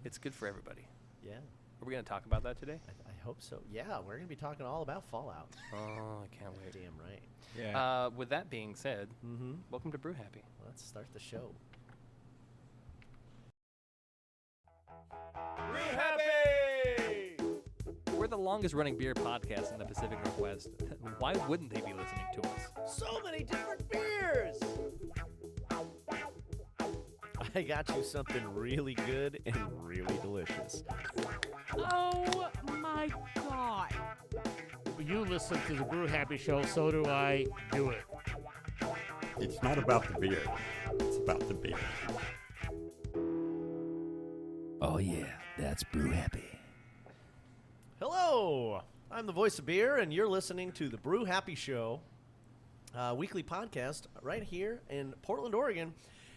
It's good for everybody. Yeah. Are we going to talk about that today? I hope so. Yeah, we're going to be talking all about Fallout. Oh, I can't wait. Damn right. Yeah. With that being said, Mm-hmm. welcome to Brew Happy. Let's start the show. Brew Happy! We're the longest running beer podcast in the Pacific Northwest. Why wouldn't they be listening to us? So many different beers! I got you something really good and really delicious. Oh my god. You listen to the Brew Happy Show, so do I. Do it. It's not about the beer. It's about the beer. Oh yeah, that's Brew Happy. Hello! I'm the voice of beer, and you're listening to the Brew Happy Show, weekly podcast right here in Portland, Oregon.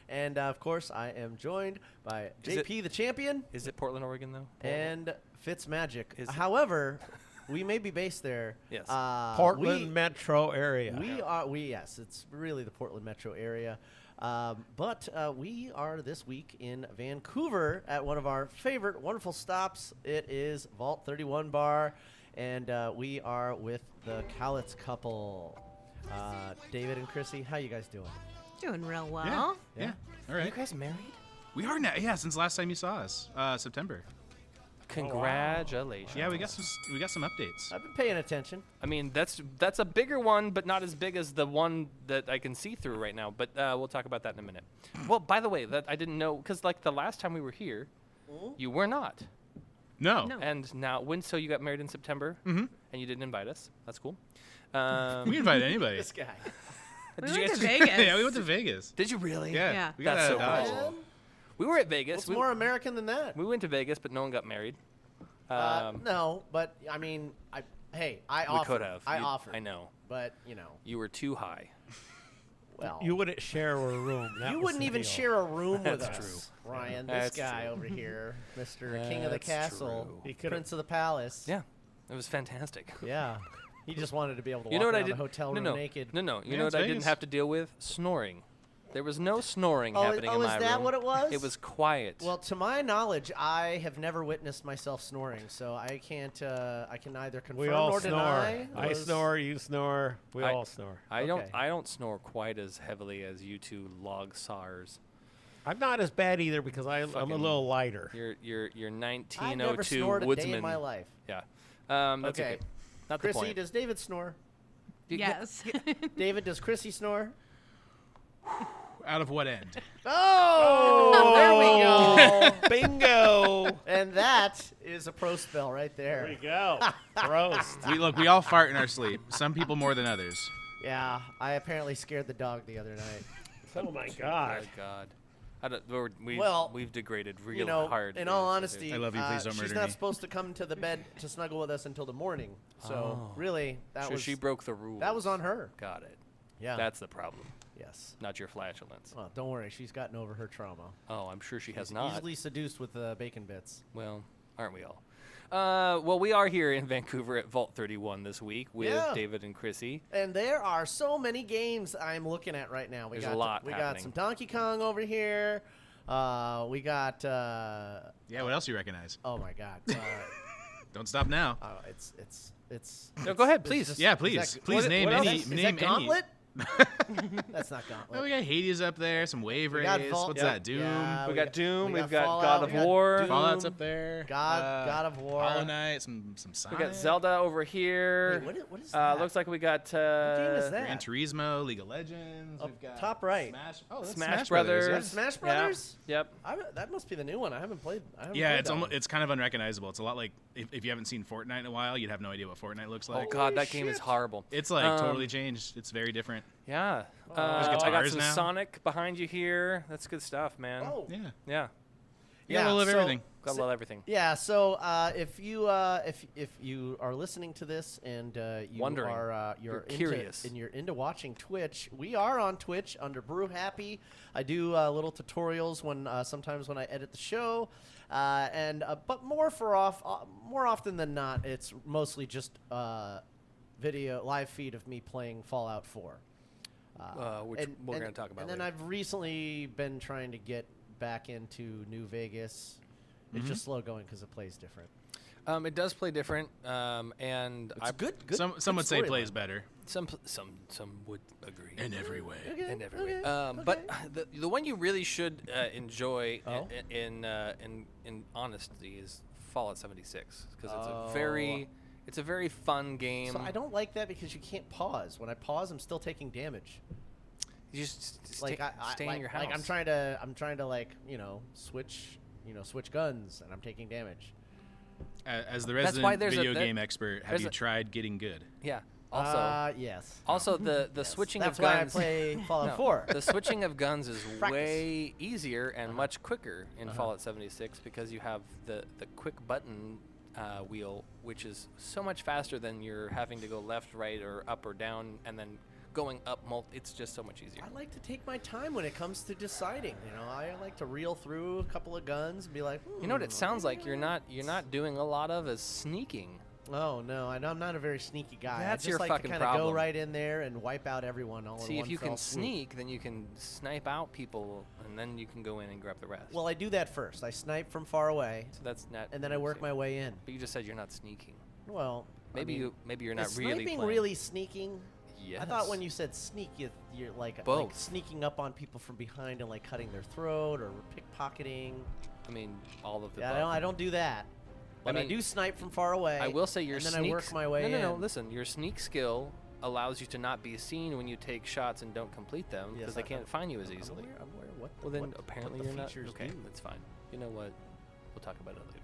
And, of course, I am joined by JP the Champion Is it Portland, Oregon, though? and Fitzmagic. Is it? However, we may be based there. Yes. Portland metro area. Yes, it's really the Portland metro area. But we are this week in Vancouver at one of our favorite wonderful stops. It is Vault 31 Bar, and we are with the Cowlitz couple. David and Chrissy, how you guys doing? Doing real well. Yeah. Yeah. All Are you right. guys married? We are now. Yeah, since last time you saw us, September. Congratulations. Yeah, we got some updates. I've been paying attention. I mean, that's a bigger one, but not as big as the one that I can see through right now. But we'll talk about that in a minute. Well, by the way, that I didn't know, because like the last time we were here, you were not. No. No. And now, so you got married in September, Mhm. and you didn't invite us. That's cool. We invite anybody. This guy. We Did you went guys to Vegas. Yeah, we went to Vegas. Did you really? Yeah. Yeah. We got That's out so of Dodge. cool. We were at Vegas. What's more American than that? We went to Vegas, but no one got married. No, but I mean, I We offered. could have. I You- offered. I know. But You were too high. well, You wouldn't share a room. That you was wouldn't the even deal. share a room with That's us, Ryan. This That's guy true. over here, Mr. King of the That's Castle, true. He could've- Prince of the Palace. Yeah, it was fantastic. Yeah. He just wanted to be able to You walk know what I around did? the hotel no, room no, naked. no. You Yeah, know it's what I didn't Vegas. have to deal with? Snoring. There was no snoring Oh, happening in my is room. that what it was? It was quiet. Well, to my knowledge, I have never witnessed myself snoring, so I can't. I can neither confirm We all nor snore. deny. I Was- snore, you snore, we I- all snore. I okay. don't snore quite as heavily as you two log sars. I'm not as bad either because I'm a Fucking- little lighter. You're I've 1902 never snored a woodsman. day in my life. Yeah. That's okay. Not the Chrissy, point. does David snore? Yes. David, does Chrissy snore? Out of what end? Oh, there we go. Bingo! And that is a pro spell right There we there. go. Roast. We all fart in our sleep. Some people more than others. Yeah, I apparently scared the dog the other night. Oh my God. Oh God. We've degraded real You know, hard. in here, all so honesty, dude. I love you, please don't she's murder not me. supposed to come to the bed to snuggle with us until the morning. So Oh. really, that So was she broke the rules. that was on her. Got it. Yeah. That's the problem, yes. not your flatulence. Well, don't worry, she's gotten over her trauma. Oh, I'm sure she has She's not. easily seduced with bacon bits. Well, aren't we all? Well, we are here in Vancouver at Vault 31 this week with Yeah. David and Chrissy. And there are so many games I'm looking at right now. There's a lot We got happening. some Donkey Kong over here. We got. Yeah, what else you recognize? Oh my God. Don't stop now. It's. No, go ahead, it's please. just- Yeah, is please. that- Please what- name what else? any. Is Name that any. Gauntlet? That's not Gauntlet. Oh, we got Hades up there. Some Wave We got Race. Vault- What's yeah, that? Doom. yeah, We got Doom, we we've got Fallout, God of we got War. Doom, Fallout's up there. God of War. Hollow Knight. Some We Sonic. got Zelda over here. Hey, what is that? Looks like we got What game is that? Gran Turismo, League of Legends. Up We've got top right. Smash. Oh, that's Smash Brothers. Brothers. Smash Yeah. Brothers? Yep. That must be the new one. I haven't played. Yeah, that one. it's kind of unrecognizable. It's a lot like if you haven't seen Fortnite in a while, you'd have no idea what Fortnite looks Oh like. God, that game is shit. horrible. It's like Um, totally changed. It's very different. Yeah. There's I got guitars some now. Sonic behind you here. That's good stuff, man. Oh. Yeah. Yeah. You gotta love so- everything. Gotta love everything. Yeah, so if you are listening to this and you Wondering. are You're into, curious. and you're into watching Twitch, we are on Twitch under Brew Happy. I do little tutorials when sometimes when I edit the show, but more often than not, it's mostly just video live feed of me playing Fallout 4. Which we're going to talk about And then later. I've recently been trying to get back into New Vegas It's just slow going because it plays different. It does play different, and It's good. Some would say storyline. plays better some would agree. in every way. In every way. But the one you really should enjoy Oh? in honesty is Fallout 76 because Oh. it's a very fun game. So I don't like that because you can't pause. When I pause, I'm still taking damage. You just Like stay like, in your house. Like I'm trying to like switch guns, and I'm taking damage. As the That's why resident there's a- video there- game expert, have there's you a- tried getting good? Yeah. Also, Yes. the Yes. switching That's of why I guns. play Fallout No, 4. the switching of guns is Practice. way easier and much quicker in Fallout 76 because you have the quick button wheel, which is so much faster than you're having to go left, right, or up or down, and then going up. It's just so much easier. I like to take my time when it comes to deciding. I like to reel through a couple of guns and be like, You know what it sounds maybe like? You're not doing a lot of is sneaking. Oh no, I'm not a very sneaky guy. That's I just your like fucking to kind of go problem. right in there and wipe out everyone all in See, one if you fell can swoop. sneak, then you can snipe out people, and then you can go in and grab the rest. Well, I do that first. I snipe from far away, so that's not. and then I work my way in. But you just said you're not sneaking. Well, Maybe you're not is really sniping playing. really sneaking? Yes. I thought when you said sneak, you're like Both. sneaking up on people from behind and like cutting their throat or pickpocketing. I mean, all of the. Yeah, above. I don't do that. But I mean, do snipe from far away. I will say your and then sneak. I work my way no, in. no, no. Listen, your sneak skill allows you to not be seen when you take shots and don't complete them because Yes, they I- can't find you as easily. I'm aware what. Well, then what, apparently what the you're not. features Okay, do. that's fine. You know what? We'll talk about it later.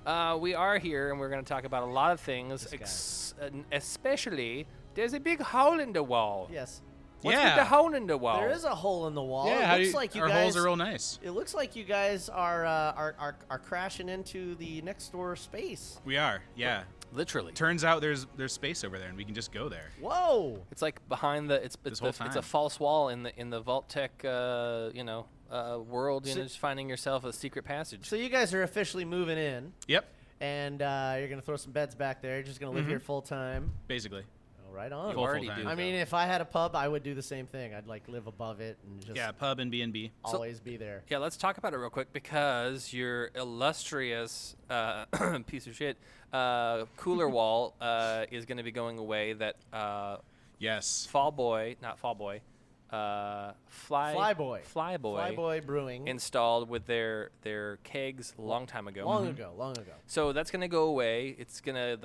Mm. We are here, and we're going to talk about a lot of things, This especially there's a big hole in the wall. Yes. What's with Yeah. the hole in the wall? There is a hole in the wall. Yeah, it how do looks you, like you our guys. holes are real nice. It looks like you guys are crashing into the next door space. We are, yeah. Literally. Turns out there's space over there, and we can just go there. Whoa! It's like behind the it's whole it's a time. false wall in the Vault Tech world. So- Just finding yourself a secret passage. So you guys are officially moving in, Yep, and you're gonna throw some beds back there. You're just gonna live here full time. basically. Oh, right on. You Full already time. do. I mean, though. if I had a pub, I would do the same thing. I'd like live above it and just Yeah, pub and B&B. always be there. Yeah, let's talk about it real quick because your illustrious piece of shit cooler wall is going to be going away. That Yes. Flyboy Flyboy Brewing. installed with their kegs a long time ago. long ago. So that's going to go away. It's gonna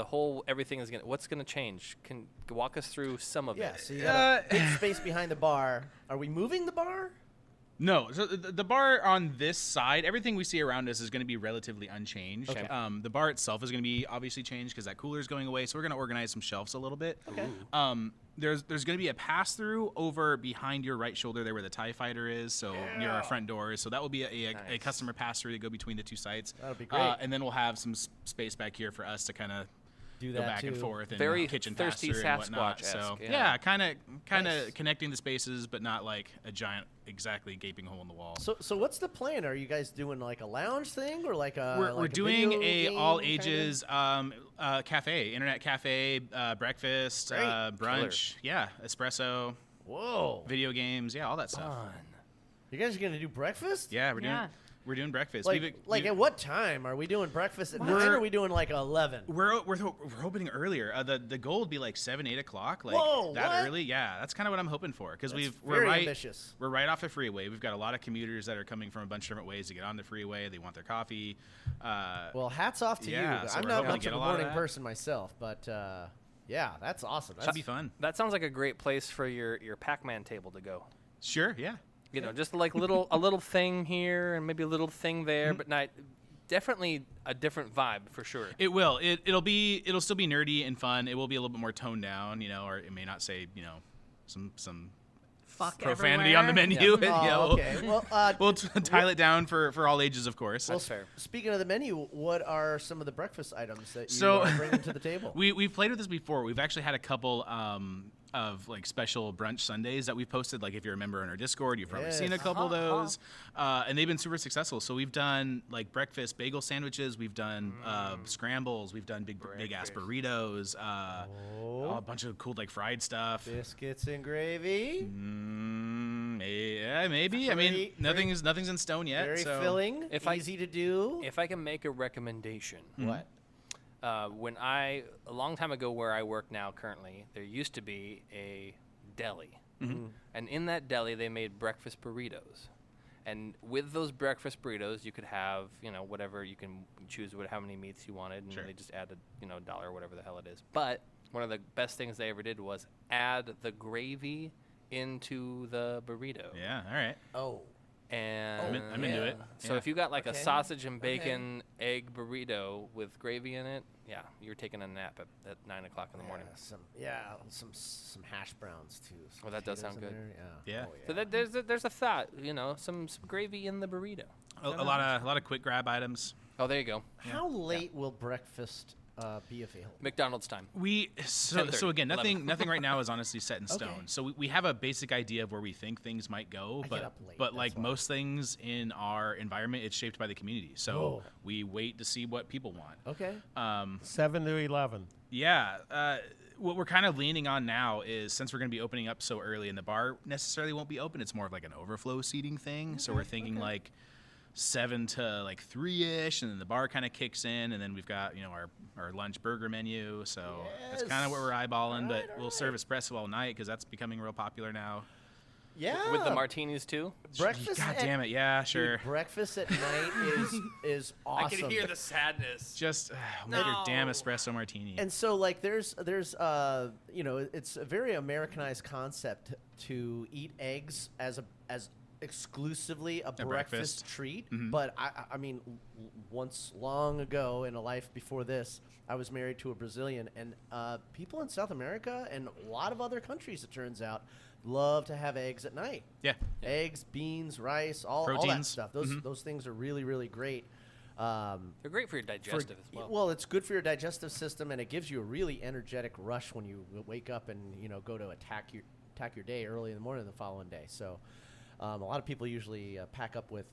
everything is gonna. What's going to change? Can walk us through some of Yeah. it. So you got a big space behind the bar. Are we moving the bar? No, so the bar on this side, everything we see around us is going to be relatively unchanged. Okay. The bar itself is going to be obviously changed because that cooler is going away, so we're going to organize some shelves a little bit. Okay. There's going to be a pass-through over behind your right shoulder there where the TIE Fighter is, so near our front doors. So that will be a Nice. customer pass-through to go between the two sites. That'll be great. And then we'll have some space back here for us to kind of Do go that back and too. forth and Very kitchen thirsty pass-through and whatnot. Sasquatch-esque, So yeah. kind of Nice. connecting the spaces, but not like a giant, exactly gaping hole in the wall. So what's the plan? Are you guys doing like a lounge thing or like a? We're like a doing video a game all kinda? ages cafe, internet cafe, breakfast, Great. brunch, yeah, espresso, Whoa! video games, yeah, all that stuff. Fun. You guys are gonna do breakfast? Yeah, Yeah. we're doing breakfast. Like at what time are we doing breakfast at 9 We're- or are we doing like 11? We're hoping earlier. The goal would be like 7, 8 o'clock, like Whoa, that what? early. Yeah, that's kind of what I'm hoping for because That's we're very right. ambitious. We're right off the freeway. We've got a lot of commuters that are coming from a bunch of different ways to get on the freeway. They want their coffee. Well, hats off to yeah, you. so I'm we're not hoping to much get of a a lot of morning that. person myself, but yeah, that's awesome. Should be fun. That sounds like a great place for your Pac-Man table to go. Sure. Yeah. You know, just like a little thing here and maybe a little thing there, but not definitely a different vibe for sure. It will. It'll still be nerdy and fun. It will be a little bit more toned down, or it may not say, some Fuck profanity everywhere. on the menu. Oh, Yeah, okay. Well, we'll dial it down for all ages, of course. well, That's fair. speaking of the menu, what are some of the breakfast items that you So- are bringing to the table? We've played with this before. We've actually had a couple like special brunch Sundays that we've posted. Like if you're a member on our Discord, you've probably seen a Yes. couple of those, and they've been super successful. So we've done like breakfast bagel sandwiches, we've done scrambles, we've done big ass burritos, a bunch of cool like fried stuff. Biscuits and gravy. Yeah, maybe. I mean, nothing's in stone yet. Very so. filling. If I- easy to do. If I can make a recommendation, What? when a long time ago where I work now currently, there used to be a deli. And in that deli, they made breakfast burritos. And with those breakfast burritos, you could have, whatever, you can choose how many meats you wanted, and Sure. they just added, $1 or whatever the hell it is. But one of the best things they ever did was add the gravy into the burrito. Yeah. All right. Oh. And I'm into it. So Yeah. if you got like a Okay. sausage and bacon egg burrito with gravy in it, yeah, you're taking a nap at 9 o'clock in the morning. Some hash browns too. Some Well, that does potatoes sound in good. there, Yeah. Oh, So that there's a thought, some gravy in the burrito. A lot of quick grab items. Oh, there you go. How late will breakfast be available? McDonald's time. So 10:30, again, 11. nothing right now is honestly set in Okay. stone. So we have a basic idea of where we think things might go, I but get up late, but that's like why. most things in our environment, it's shaped by the community. So Oh. we wait to see what people want. Okay. 7 to 11. Yeah. What we're kind of leaning on now is since we're going to be opening up so early and the bar necessarily won't be open, it's more of like an overflow seating thing. So we're thinking like 7 to like 3-ish, and then the bar kind of kicks in, and then we've got our lunch burger menu. So that's kind of what we're eyeballing. But we'll serve espresso all night because that's becoming real popular now. Yeah. With the martinis too. breakfast. God at, damn it! Yeah, sure. Dude, breakest at night is awesome. I can hear the sadness. Just make your damn espresso martini. And so like there's it's a very Americanized concept to eat eggs as exclusively a breakfast breakfast. treat. Mhm. But I mean, once long ago in a life before this, I was married to a Brazilian, and people in South America and a lot of other countries, it turns out, love to have eggs at night. Yeah. Eggs, beans, rice, all that Proteins. stuff. Those things are really, really great. They're great for your digestive as well. Well, it's good for your digestive system, and it gives you a really energetic rush when you wake up and go to attack your day early in the morning the following day. So, a lot of people usually pack up with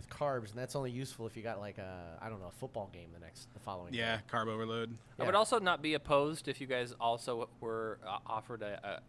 carbs, and that's only useful if you got like a football game the following Yeah, day. carb overload. I would also not be opposed if you guys also were offered a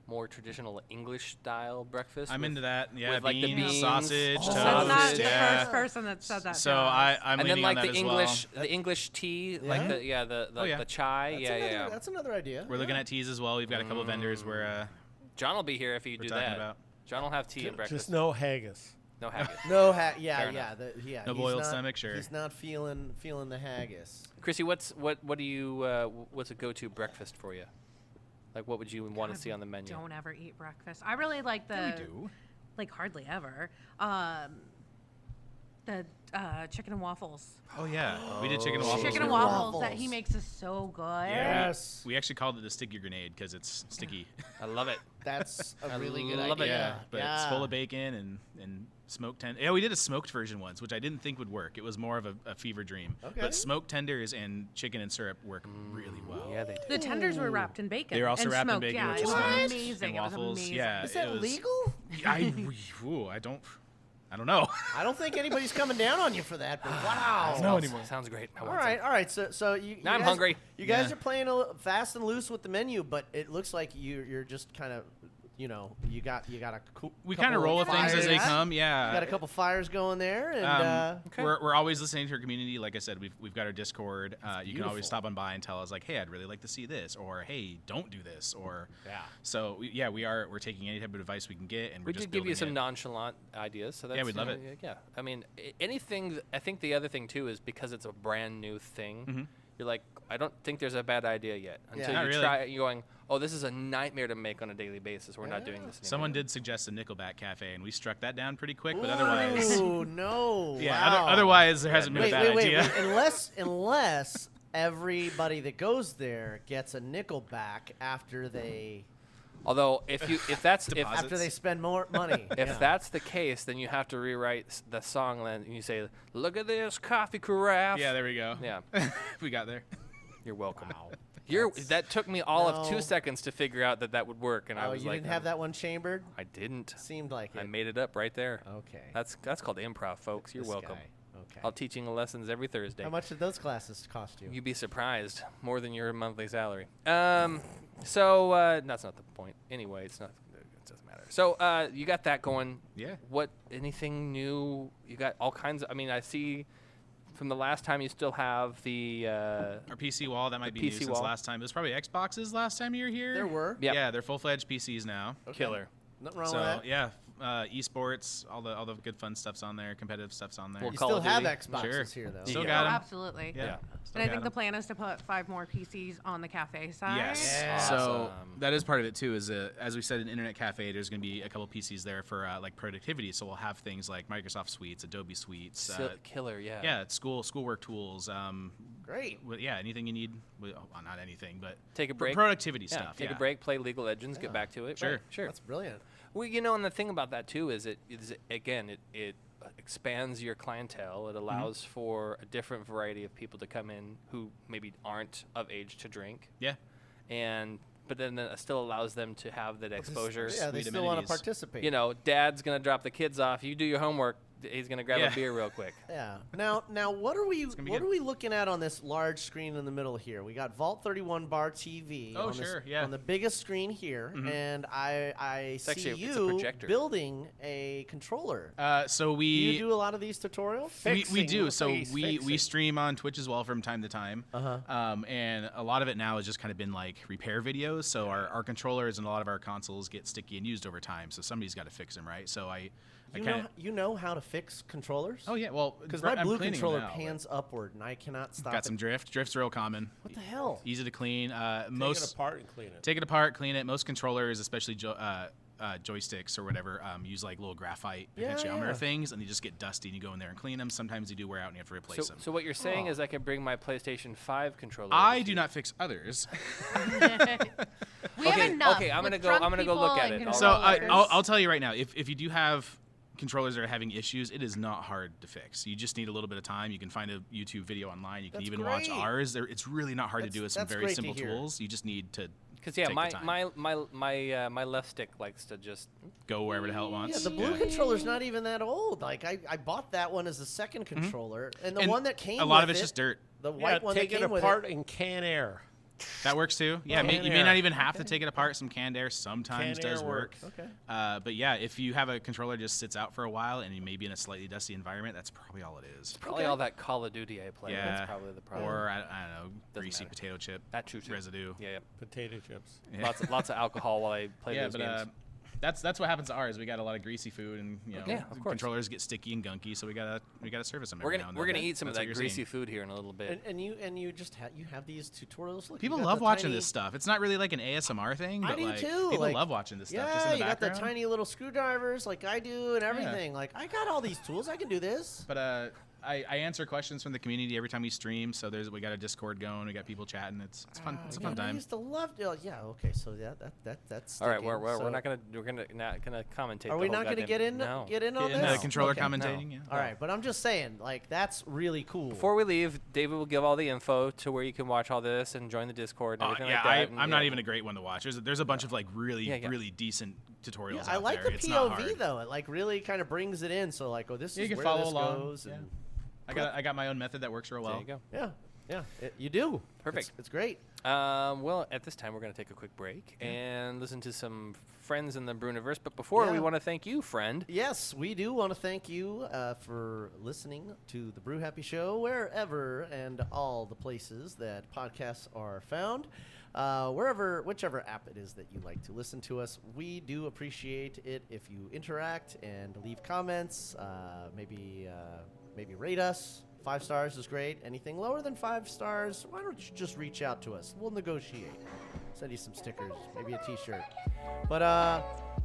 more traditional English style breakfast. I'm with- into that. Yeah, with, like, the beans. sausage, Oh. toast. That's not the yeah. first person that said that. So to us. I'm and then leaning like on that the as English, well. the English tea, Yeah? like the chai. That's That's another idea. We're looking at teas as well. We've got a couple of vendors where John will be here if you we're do talking that. about. John will have tea and breakfast. Just no haggis. No haggis. No, Fair yeah. enough. No he's boiled not- stomach, sure. He's not feeling the haggis. Chrissy, what do you what's a go-to breakfast for you? Like, what would you want to God, see on the menu? Don't ever eat breakfast. I really like the. Yeah, we do. Like hardly ever. The chicken and waffles. Oh yeah, we did chicken and waffles. Chicken and earlier. waffles that he makes is so good. Yeah, Yes. we actually called it the sticky grenade because it's sticky. I love it. That's a I really good love it. idea. But it's full of bacon and smoked tender. Yeah, we did a smoked version once, which I didn't think would work. It was more of a fever dream. Okay. But smoked tenders and chicken and syrup work really well. Yeah, they do. The tenders were wrapped in bacon. They were also and wrapped in smoked. bacon, Yeah, which it is was nice. amazing. And It was waffles, amazing. yeah. Is that it was- legal? I don't know. I don't think anybody's coming down on you for that. But wow. Sounds great. I All want right, all right. So you Now I'm guys- hungry. You guys Yeah. are playing fast and loose with the menu, but it looks like you're just kind of, you got a We kind of roll with things as they come. Yeah. You got a couple fires going there, and Okay. We're always listening to our community. Like I said, we've got our Discord. You can beautiful. always stop on by and tell us like, hey, I'd really like to see this, or hey, don't do this, or Yeah. So we're taking any type of advice we can get, and we're We just did give you building some it. nonchalant ideas, so that's we'd love it. Yeah, I mean, anything. I think the other thing too is because it's a brand new thing. You're like, I don't think there's a bad idea yet until Not you really. try it. You're going, oh, this is a nightmare to make on a daily basis. We're not doing this anymore. Someone did suggest a Nickelback cafe, and we struck that down pretty quick. But otherwise, oh no, yeah. wow. Otherwise, there hasn't been wait, a bad wait, idea. wait. Unless everybody that goes there gets a Nickelback after they Although if Deposits. after they spend more money. if Yeah. that's the case, then you have to rewrite the song. Then you say, "Look at this coffee carafe." Yeah, there we go. Yeah. we got there. You're welcome. That took me all of 2 No. seconds to figure out that would work, and I Oh, was you like, didn't have that one chambered? I didn't. Seemed like it. I made it up right there. Okay. That's called improv, folks. You're This welcome. guy. Okay. I'll teaching lessons every Thursday. How much did those classes cost you? You'd be surprised. More than your monthly salary. So that's not the point. Anyway, it's not. It doesn't matter. So you got that going. Yeah. What? Anything new? You got all kinds of. I mean, I see. From the last time, you still have the. Our PC wall, that might be The new PC since wall. last time. It was probably Xboxes last time you were here. There were. Yep. Yeah, they're full-fledged PCs now. Killer. Nothing wrong So with that. yeah, esports, all the good fun stuff's on there, competitive stuff's on there. Well, You Call still of have Duty. Xboxes Sure. here, though. Still Yeah. got Oh, 'em. absolutely. Yeah. Yeah. Still And I got think the 'em. plan is to put 5 more PCs on the cafe side. Yes. Yeah. So Awesome. that is part of it too. Is as we said, in Internet Cafe, there's going to be a couple PCs there for like productivity. So we'll have things like Microsoft Suites, Adobe Suites. Killer. Yeah. Yeah, it's schoolwork tools. Great. Yeah, anything you need. Well, not anything, but Take a for break. productivity Yeah, stuff. take yeah. a break, play League of Legends, get back to it. Sure. Right, sure. That's brilliant. Well, and the thing about that too is it expands your clientele. It allows for a different variety of people to come in who maybe aren't of age to drink, Yeah. but then it still allows them to have that exposure. Yeah, they sweet still want to amenities. participate. Dad's gonna drop the kids off. You do your homework. He's gonna grab Yeah. a beer real quick. Yeah. Now, what are we gonna be what good. are we looking at on this large screen in the middle here? We got Vault 31 bar TV. Oh, on this- sure, yeah. On the biggest screen here, and I see actually it's a you projector. building a controller. So Do we you do a lot of these tutorials? we Fixing, do. looks So like he's we fixing. stream on Twitch as well from time to time. And a lot of it now has just kind of been like repair videos. So our controllers and a lot of our consoles get sticky and used over time. So somebody's got to fix them, right? So I kind of. You know how to fix controllers? Oh yeah, well, Because I'm my blue cleaning them controller now, but pans upward, and I cannot stop got some it. drift. Drift's real common. What the hell? Easy to clean. Take it Most apart and clean it. take it apart, clean it. Most controllers, especially joysticks or whatever, use like little graphite Yeah, potentiometer yeah. things, and they just get dusty. And you go in there and clean them. Sometimes they do wear out, and you have to replace them. So what you're saying is I can bring my PlayStation 5 controller. I over to do you. not fix others. We have enough. okay, I'm with gonna go- drunk I'm gonna go people look at and it. So controllers. I'll tell you right now, if you do have controllers that are having issues, it is not hard to fix. You just need a little bit of time. You can find a YouTube video online. You can That's even watch great. ours. It's really not hard to do with some That's very great to simple hear. tools. You just need to Because take the time. my left stick likes to just go wherever the hell it Yeah, wants. the blue controller's not even that old. Like I bought that one as the second controller, and the And one that came a lot with of it's it, just dirt. the Yeah, white one that take it came with apart it. and can air. That works too. Yeah, Canned you may air. not even have to take it apart. Some canned air sometimes Canned air does work. works. Okay. But yeah, if you have a controller that just sits out for a while and you may be in a slightly dusty environment, that's probably all it is. probably all that Call of Duty I play. Yeah, That's probably the problem. or I don't know, greasy matter. potato chip That true too. residue. Yeah, Potato chips. Yeah. lots of alcohol while I play Yeah, those but games. that's what happens to ours. We got a lot of greasy food, and Yeah, of course. controllers get sticky and gunky, so we gotta service them. We're every gonna now and we're then. gonna eat some of That's what that you're greasy seeing. food here in a little bit. And you just you have these tutorials. Look, People you got love the watching tiny- this stuff. It's not really like an ASMR thing, I but do like too. people like, love watching this stuff. Yeah, just in the you got the background. tiny little screwdrivers like I do and everything. Like I got all these tools. I can do this. But I answer questions from the community every time we stream. So we got a Discord going. We got people chatting. It's fun. It's a fun Man, I time. used to love. Yeah. Okay. So that's. All right, sticking. we're So- not gonna commentate. Are we not going to get in? No. Get in on In this? the controller Okay. commentating. Yeah. All right, but I'm just saying, like that's really cool. Before we leave, David will give all the info to where you can watch all this and join the Discord and everything yeah, like that. and, I'm not even a great one to watch. There's a bunch of like really Yeah. really decent tutorials Yeah, out I like there. the It's not POV hard. though. It like really kind of brings it in. So like, oh, this Yeah, is you can where follow this along. goes. Yeah. And I got my own method that works real well. There you go. yeah, you do. Perfect. It's great. Well, at this time, we're going to take a quick break and listen to some friends in the Bruniverse. But before, we Yeah. want to thank you, friend. Yes, we do want to thank you for listening to the Brew Happy Show wherever and all the places that podcasts are found. Whichever app it is that you like to listen to us, we do appreciate it if you interact and leave comments. Maybe rate us. 5 stars is great. Anything lower than 5 stars, why don't you just reach out to us? We'll negotiate. Send you some stickers, maybe a T-shirt. But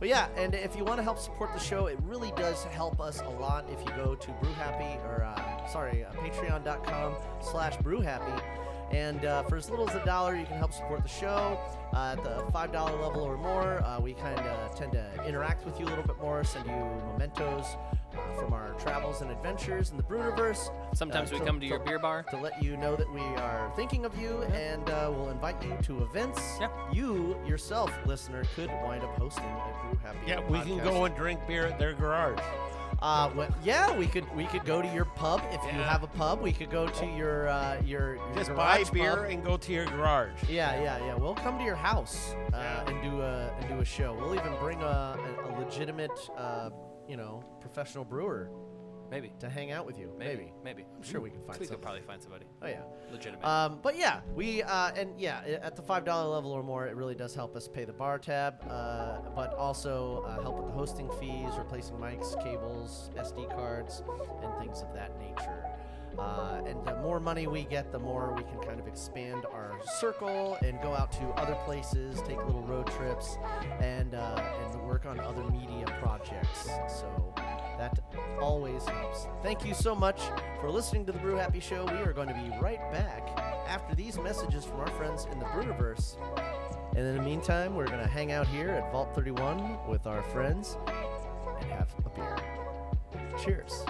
yeah, and if you want to help support the show, it really does help us a lot if you go to patreon.com/brewhappy. And for as little as $1, you can help support the show. At the $5 level or more, we kind of tend to interact with you a little bit more, send you mementos, from our travels and adventures in the Brewiverse. Sometimes we come to your beer bar. To let you know that we are thinking of you, and we'll invite you to events. Yeah. You yourself, listener, could wind up hosting a Brew Happy. Yeah, we can go and drink beer at their garage. We could go to your pub if you have a pub. We could go to your Just garage buy beer pub. and go to your garage. Yeah. We'll come to your house and do a show. We'll even bring a legitimate, professional brewer Maybe. to hang out with you. Maybe. I'm sure we can find We somebody. could probably find somebody. Oh yeah. Legitimate. But yeah, we at the $5 level or more, it really does help us pay the bar tab, but also help with the hosting fees, replacing mics, cables, SD cards, and things of that nature. And the more money we get, the more we can kind of expand our circle and go out to other places, take little road trips, and work on other media projects. So that always helps. Thank you so much for listening to the Brew Happy Show. We are going to be right back after these messages from our friends in the Brewiverse. And in the meantime, we're going to hang out here at Vault 31 with our friends and have a beer. Cheers.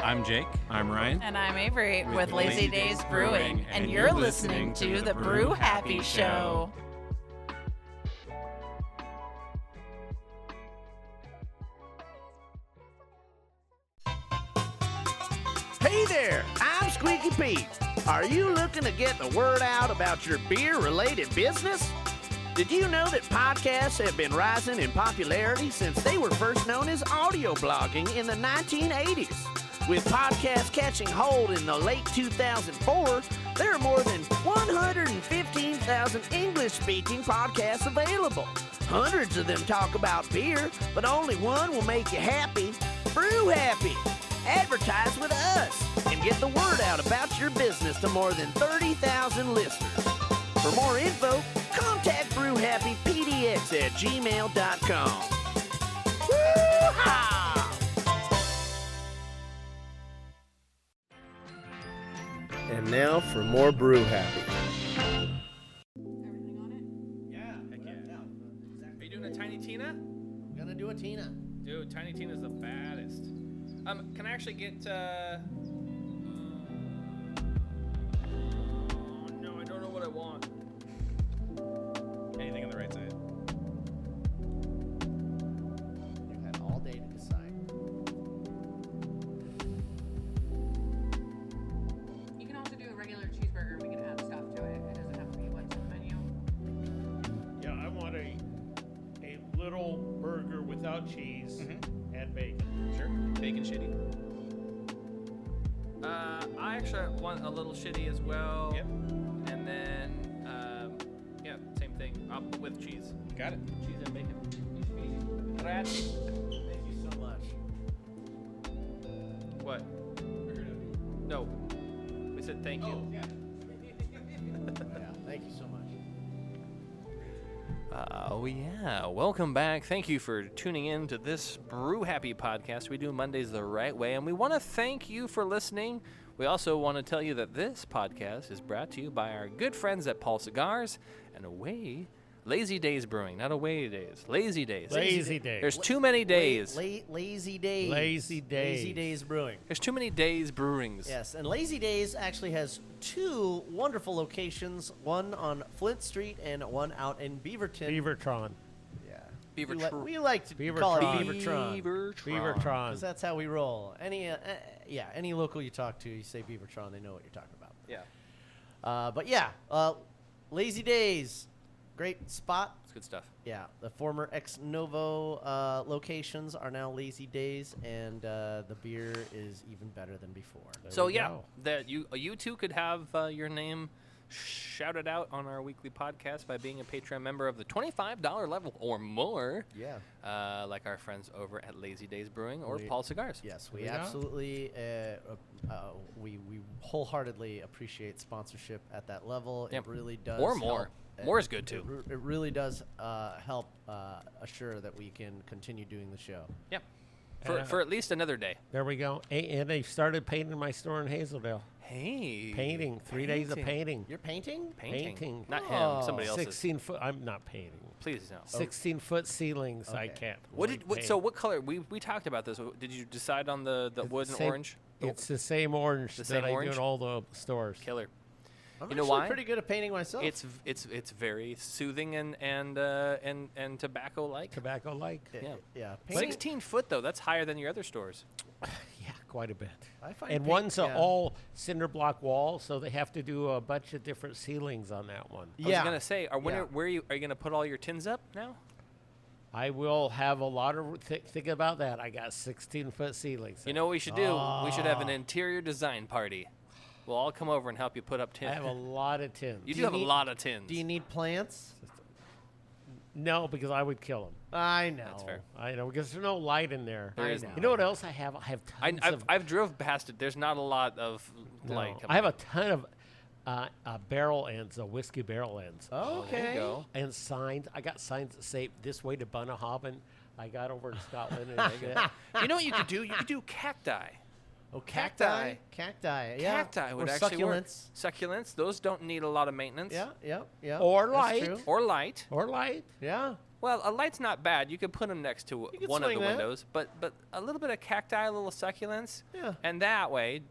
I'm Jake. I'm Ryan. And I'm Avery with Lazy Days Brewing, and you're listening to the Brew Happy Show. Hey there, I'm Squeaky Pete. Are you looking to get the word out about your beer-related business? Did you know that podcasts have been rising in popularity since they were first known as audio blogging in the 1980s? With podcasts catching hold in the late 2004, there are more than 115,000 English-speaking podcasts available. Hundreds of them talk about beer, but only one will make you happy. Brew Happy. Advertise with us and get the word out about your business to more than 30,000 listeners. For more info, contact brewhappypdx@gmail.com. Woo-ha! And now for more Brew Happy. Everything on it? Yeah. Heck yeah. Are you doing a Tiny Tina? I'm gonna do a Tina. Dude, Tiny Tina's the baddest. Can I actually get, oh, no, I don't know what I want. Anything on the right side. You had all day to decide. You can also do a regular cheeseburger. We can add stuff to it. It doesn't have to be what's on the menu. Yeah, I want a little burger without cheese and bacon. Sure. Bacon shitty. I actually want a little shitty as well. Yep. And then, same thing, with cheese. Got it. Cheese and bacon. Grazie. Thank you so much. What? No. We said thank you. Yeah, thank you so much. Oh yeah, welcome back. Thank you for tuning in to this Brew Happy podcast. We do Mondays the right way, and we want to thank you for listening. We also want to tell you that this podcast is brought to you by our good friends at Paul Cigars and Lazy Days Brewing, not Away Days. Lazy Days. Lazy Days. There's too many days. Lazy Days. Lazy Days. Lazy Days Brewing. There's too many days brewings. Yes, and Lazy Days actually has two wonderful locations, one on Flint Street and one out in Beaverton. Beavertron. Yeah. Beavertron. We like to Beavertron. call it Beavertron. Because Beavertron. that's how we roll. Any local you talk to, you say Beavertron, they know what you're talking about. Yeah, Lazy Days, great spot. it's good stuff. Yeah, the former Ex Novo locations are now Lazy Days, and the beer is even better than before. So we yeah, go. that you too could have your name shouted out on our weekly podcast by being a Patreon member of the $25 level or more. Yeah. Like our friends over at Lazy Days Brewing or We- Paul Cigars. Yes, we There we go. absolutely we wholeheartedly appreciate sponsorship at that level. Yeah. It really does. Or more. help. More is good too. It really does help assure that we can continue doing the show. Yeah. For at least another day. There we go. And they started painting my store in Hazeldale. Hey. Painting. 3 days of painting. You're painting? Painting. Not Oh. him. Somebody else. 16 foot. I'm not painting. Please no. 16-foot ceilings. I Okay. can't. What really did? What, paint. so what color? We talked about this. Did you decide on the wood and same- orange? It's the same orange The that same I orange? do in all the stores. Killer. I'm You know actually why? pretty good at painting myself. It's very soothing and tobacco like. Tobacco like. yeah. Painting, 16 foot though. That's higher than your other stores. Yeah, quite a bit. I find And paint- one's yeah. all cinder block wall, so they have to do a bunch of different ceilings on that one. I was gonna say, where are you gonna put all your tins up now? I will have a lot of think about that. I got 16-foot ceilings. You know what we should do? We should have an interior design party. We'll all come over and help you put up tins. I have a lot of tins. You do have a lot of tins. Do you need plants? No, because I would kill them. I know. That's fair. I know because there's no light in there. There is You know what else I have? I have tons of. I've drove past it. There's not a lot of no, light. I have a coming ton of barrel ends, whiskey barrel ends, Oh, okay. There you go. and signs. I got signs that say "This way to Bunnahabhain." I got over in Scotland and shit. You know what you could do? You could do cacti. Oh, Cacti. Cacti. Yeah. Cacti would or actually work. succulents. Succulents. Those don't need a lot of maintenance. Yeah. Or That's light. true. Or light. Or light. Yeah. Well, a light's not bad. You could put them next to You could one of the swing that. windows, but a little bit of cacti, a little succulents, Yeah. and that way,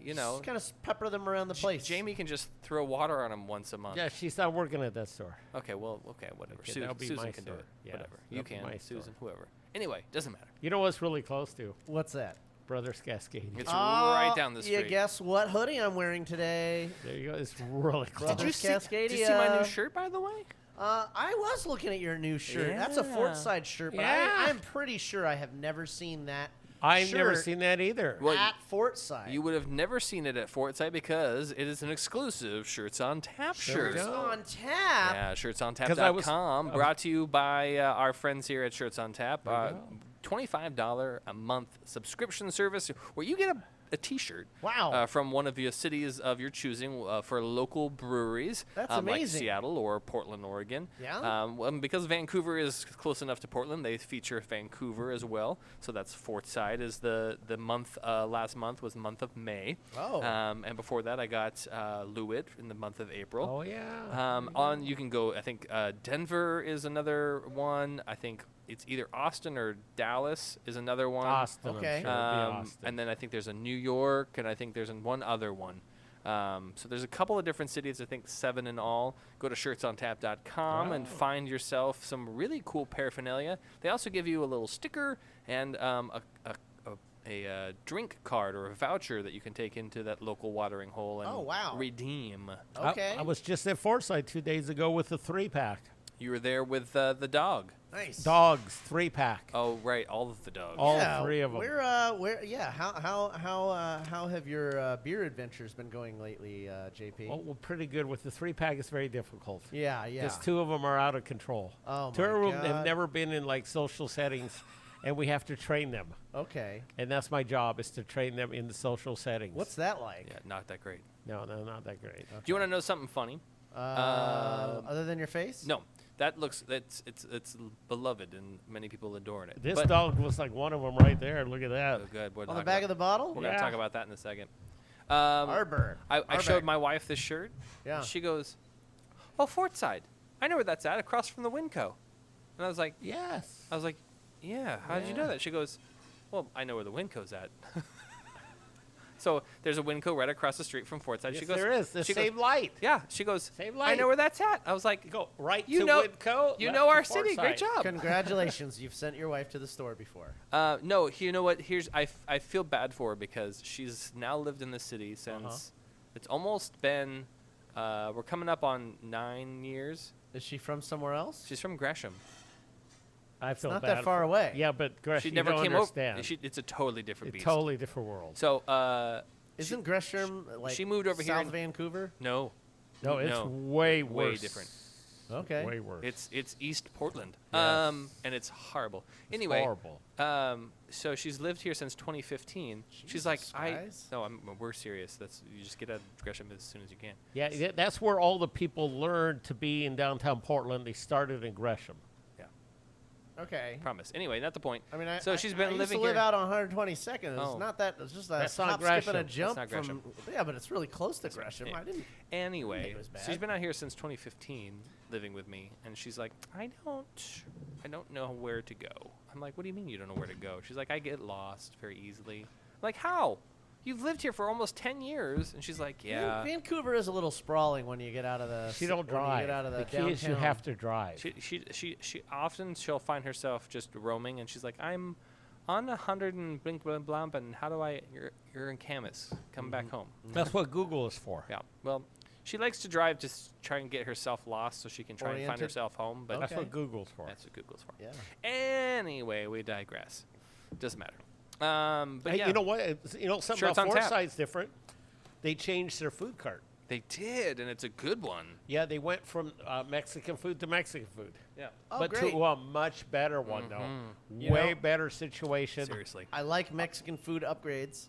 you know, Just kind of pepper them around the place. Jamie can just throw water on them once a month. Yeah, she's not working at that store. Okay, well, whatever. Okay, Susan, that'll be Susan my can do store. it. Yeah, Whatever. You that'll be can, my store. Susan, whoever. Anyway, doesn't matter. You know what's really close to? What's that? Brothers Cascade. It's right down the You street. guess what hoodie I'm wearing today? There you go. It's really close. Did you see? Did you see Cascadia. my new shirt, by the way? I was looking at your new shirt. That's a Yeah. Fort Side shirt, but Yeah. I'm pretty sure I have never seen that I've never shirt seen that either. Well, at Fort Side. You would have never seen it at Fortside because it is an exclusive Shirts on Tap shirt. go. on tap. Yeah, 'Cause I shirtsontap.com. was- Brought to you by our friends here at Shirts on Tap. There you go. $25 a month subscription service where you get a T-shirt. Wow. From one of the cities of your choosing for local breweries. That's like amazing. Seattle or Portland, Oregon. Yeah? Because Vancouver is close enough to Portland, they feature Vancouver as well. So that's Fortside is the month. Last month was the month of May. Oh. And before that, I got Lewitt in the month of April. Oh yeah. You can go. I think Denver is another one. I think it's either Austin or Dallas is another one. Austin. Okay. I'm sure. It'd be Austin. And then I think there's a New York, and I think there's one other one. So there's a couple of different cities. I think 7 in all. Go to shirtsontap.com and find yourself some really cool paraphernalia. They also give you a little sticker and a drink card or a voucher that you can take into that local watering hole and Oh, wow. redeem. Okay. I was just at Forsyth 2 days ago with the 3-pack. You were there with the dog. Nice. Dogs 3-pack. Oh, right, all of the dogs. All Yeah, 3 of them. How have your beer adventures been going lately, JP? Well, pretty good. With the 3-pack, it's very difficult. Yeah. Because 2 of them are out of control. Oh, 2 my of them have God. never been in like social settings, and we have to train them. Okay. And that's my job, is to train them in the social settings. What's that like? Yeah, not that great. No, not that great. Do you want to know something funny? Other than your face? No, it's beloved and many people adore it. This But- dog was like one of them right there. Look at that. Oh, good. On the back of the bottle? We're gonna Yeah. talk about that in a second. Arbor. I showed my wife this shirt. Yeah. And she goes, "Oh, Fortside. I know where that's at, across from the Winco." And I was like, Yes. "Yeah. How did you know Yeah. that?" She goes, "Well, I know where the Winco's at." So there's a Winco right across the street from Fortside. Yes, she goes, there is. The she same goes, light. Yeah. She goes, Same "I light. know where that's at." I was like, Go right You to know- Winco. "You left know to our city. Great Forsyth. job." Congratulations. You've sent your wife to the store before. No, you know what? I feel bad for her because she's now lived in the city since it's almost been. We're coming up on 9 years. Is she from somewhere else? She's from Gresham. I feel not bad that far for- away. Yeah, but Gresham, She you never don't came understand. over. It's a totally different It's beast. totally different world. So, Isn't Gresham like she moved over here South in- Vancouver? no, No, it's no, way way worse. different. Okay. Way worse. It's East Portland. Yes. And it's horrible. It's Anyway, horrible. so she's lived here since 2015. She's like, Jesus, guys. we're serious. You just get out of Gresham as soon as you can. Yeah, that's where all the people learned to be in downtown Portland. They started in Gresham. Okay. Promise. Anyway, not the point. I mean, so she's been I used living to live here. out on 122nd. It's Oh. not that. It's just a That's not hop, skip, and a Gresham. jump That's not from. Yeah, but it's really close to Gresham. Yeah. I didn't. Anyway, it was she's bad. been out here since 2015, living with me, and she's like, I don't know where to go. I'm like, what do you mean you don't know where to go? She's like, I get lost very easily. I'm like, how? You've lived here for almost 10 years, and she's like, yeah. Vancouver is a little sprawling when you get out of the. She don't when you drive. get out of the key is you downtown. have to drive. She often she'll find herself just roaming, and she's like, I'm on 100 and blink blah blah, and how do I? You're in Camas. Come back home. That's what Google is for. Yeah. Well, she likes to drive to try and get herself lost so she can try and find Oriented. herself home. But That's Okay. what Google's for. that's what Google's for. Yeah. Anyway, we digress. Doesn't matter. But Hey, yeah, you know what? Something Sure, it's about on tap. Forsyth's different. They changed their food cart. they did, and it's a good one. Yeah, they went from Mexican food to Mexican food. Yeah. Oh, but great. to a much better one, though. You Way know- better situation. Seriously. I like Mexican food upgrades.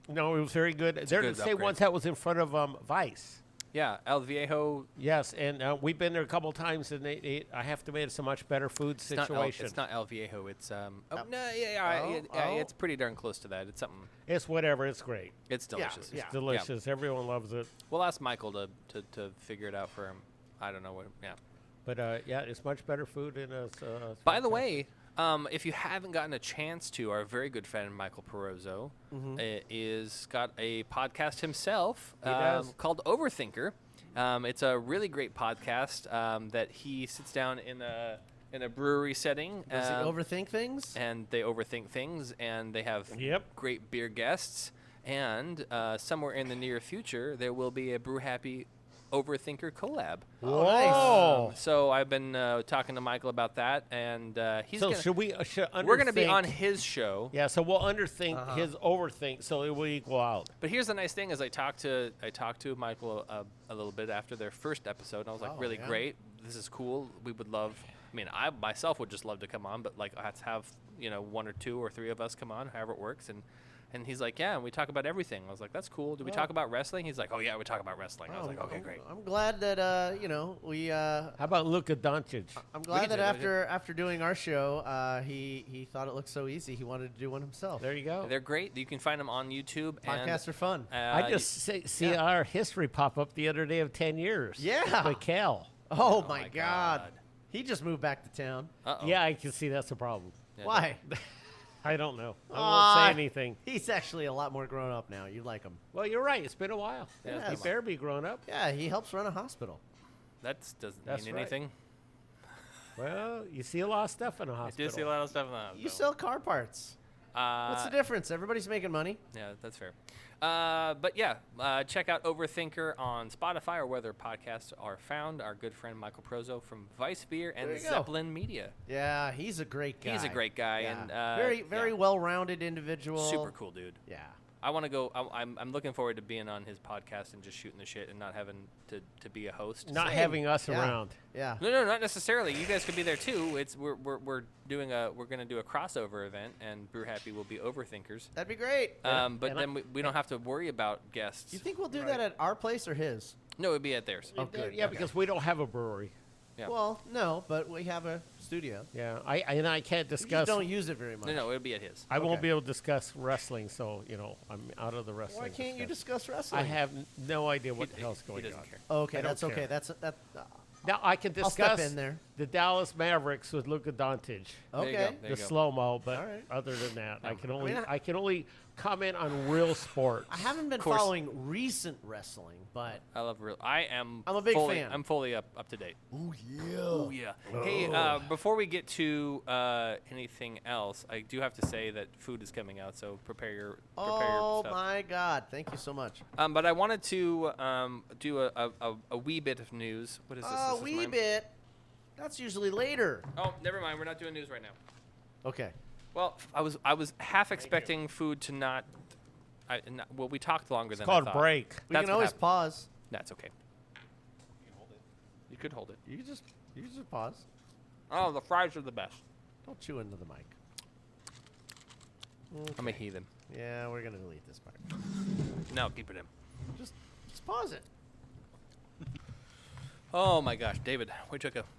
No, it was very good. They're good the same upgrade. ones that was in front of Vice. Yeah, El Viejo. Yes, and we've been there a couple times, and I have to admit it's a much better food situation. It's not El Viejo. It's no, Oh, it's pretty darn close to that. It's something. It's whatever. It's great. It's delicious. yeah. It's delicious. Everyone loves it. We'll ask Michael to figure it out for him. I don't know what. Yeah. But yeah, it's much better food in a. By the way, if you haven't gotten a chance to, our very good friend Michael Perozzo is got a podcast himself does. called Overthinker. It's a really great podcast that he sits down in a brewery setting. Does he overthink things? and they overthink things, and they have Yep. great beer guests. And somewhere in the near future, there will be a Brew Happy Overthinker collab. Whoa! So I've been talking to Michael about that, and he's So gonna, should we? we're going to be underthink- on his show. Yeah, so we'll underthink his overthink, so it will equal out. But here's the nice thing: is I talked to Michael a little bit after their first episode, and I was like, Oh, really yeah. great. This is cool. We would love. I mean, I myself would just love to come on, but like let's have one or two or three of us come on, however it works. And he's like, yeah, and we talk about everything. I was like, that's cool. Do we talk about wrestling? He's like, oh yeah, we talk about wrestling. I was like, okay, great. I'm glad that we. How about Luka Doncic? I'm glad can that do that, after doing our show, he thought it looked so easy. He wanted to do one himself. There you go. They're great. You can find them on YouTube. Podcasts are fun. I just see our history pop up the other day of 10 years. Yeah. With Cal. Oh, my my God. God. He just moved back to town. Uh-oh. Yeah, I can see that's a problem. Yeah, Why? I don't know. I Aw. won't say anything. He's actually a lot more grown up now. You like him. Well, you're right. It's been a while. Yeah, He better be grown up. Yeah, he helps run a hospital. That doesn't That's mean right. anything. Well, you see a lot of stuff in a I hospital. do see a lot of stuff in that. You sell car parts. What's the difference? Everybody's making money. Yeah, that's fair. But yeah, check out Overthinker on Spotify or where their podcasts are found. Our good friend Michael Prozo from Vice Beer and There you go. Zeppelin Media. Yeah, he's a great guy. He's a great guy Yeah. and very yeah, well-rounded individual. super cool dude. Yeah. I want to go. I'm looking forward to being on his podcast and just shooting the shit and not having to be a host. Not Same. having us Yeah. around. Yeah. No, not necessarily. You guys could be there too. It's we're gonna do a crossover event and Brew Happy will be Overthinkers. That'd be great. But and then we don't have to worry about guests. You think we'll do that at our place or his? No, it'd be at theirs. Oh, good. Yeah, because we don't have a brewery. Yeah. Well, no, but we have a studio. Yeah, I can't We just discuss. don't use it very much. No, it'd be at his. I won't Okay. be able to discuss wrestling, so I'm out of the wrestling. Why can't you discussion. discuss wrestling? I have no idea what the hell's He going doesn't on. care. Okay, I don't that's okay. care. That's that. Now I can I'll discuss step in there. the Dallas Mavericks with Luka Doncic, There you Okay. go. There the you go. slow mo. But All right. other than that, I can only mean, I can only comment on real sports. I haven't been course. following recent wrestling, but I love real. I'm a big fully, fan. I'm fully up to date. oh yeah. Oh yeah. Hey, before we get to anything else, I do have to say that food is coming out, so prepare your Oh stuff. my God! Thank you so much. But I wanted to do a wee bit of news. What is this? A This is wee mine? bit. That's usually later. Oh, never mind. We're not doing news right now. Okay. Well, I was half expecting food to not. Well, we talked longer It's than called I a thought. break. We That's can what always happened. pause. That's okay. You could hold it. You can just pause. Oh, the fries are the best. Don't chew into the mic. I'm a heathen. Yeah, we're gonna delete this part. No, keep it in. Just pause it. Oh my gosh, David,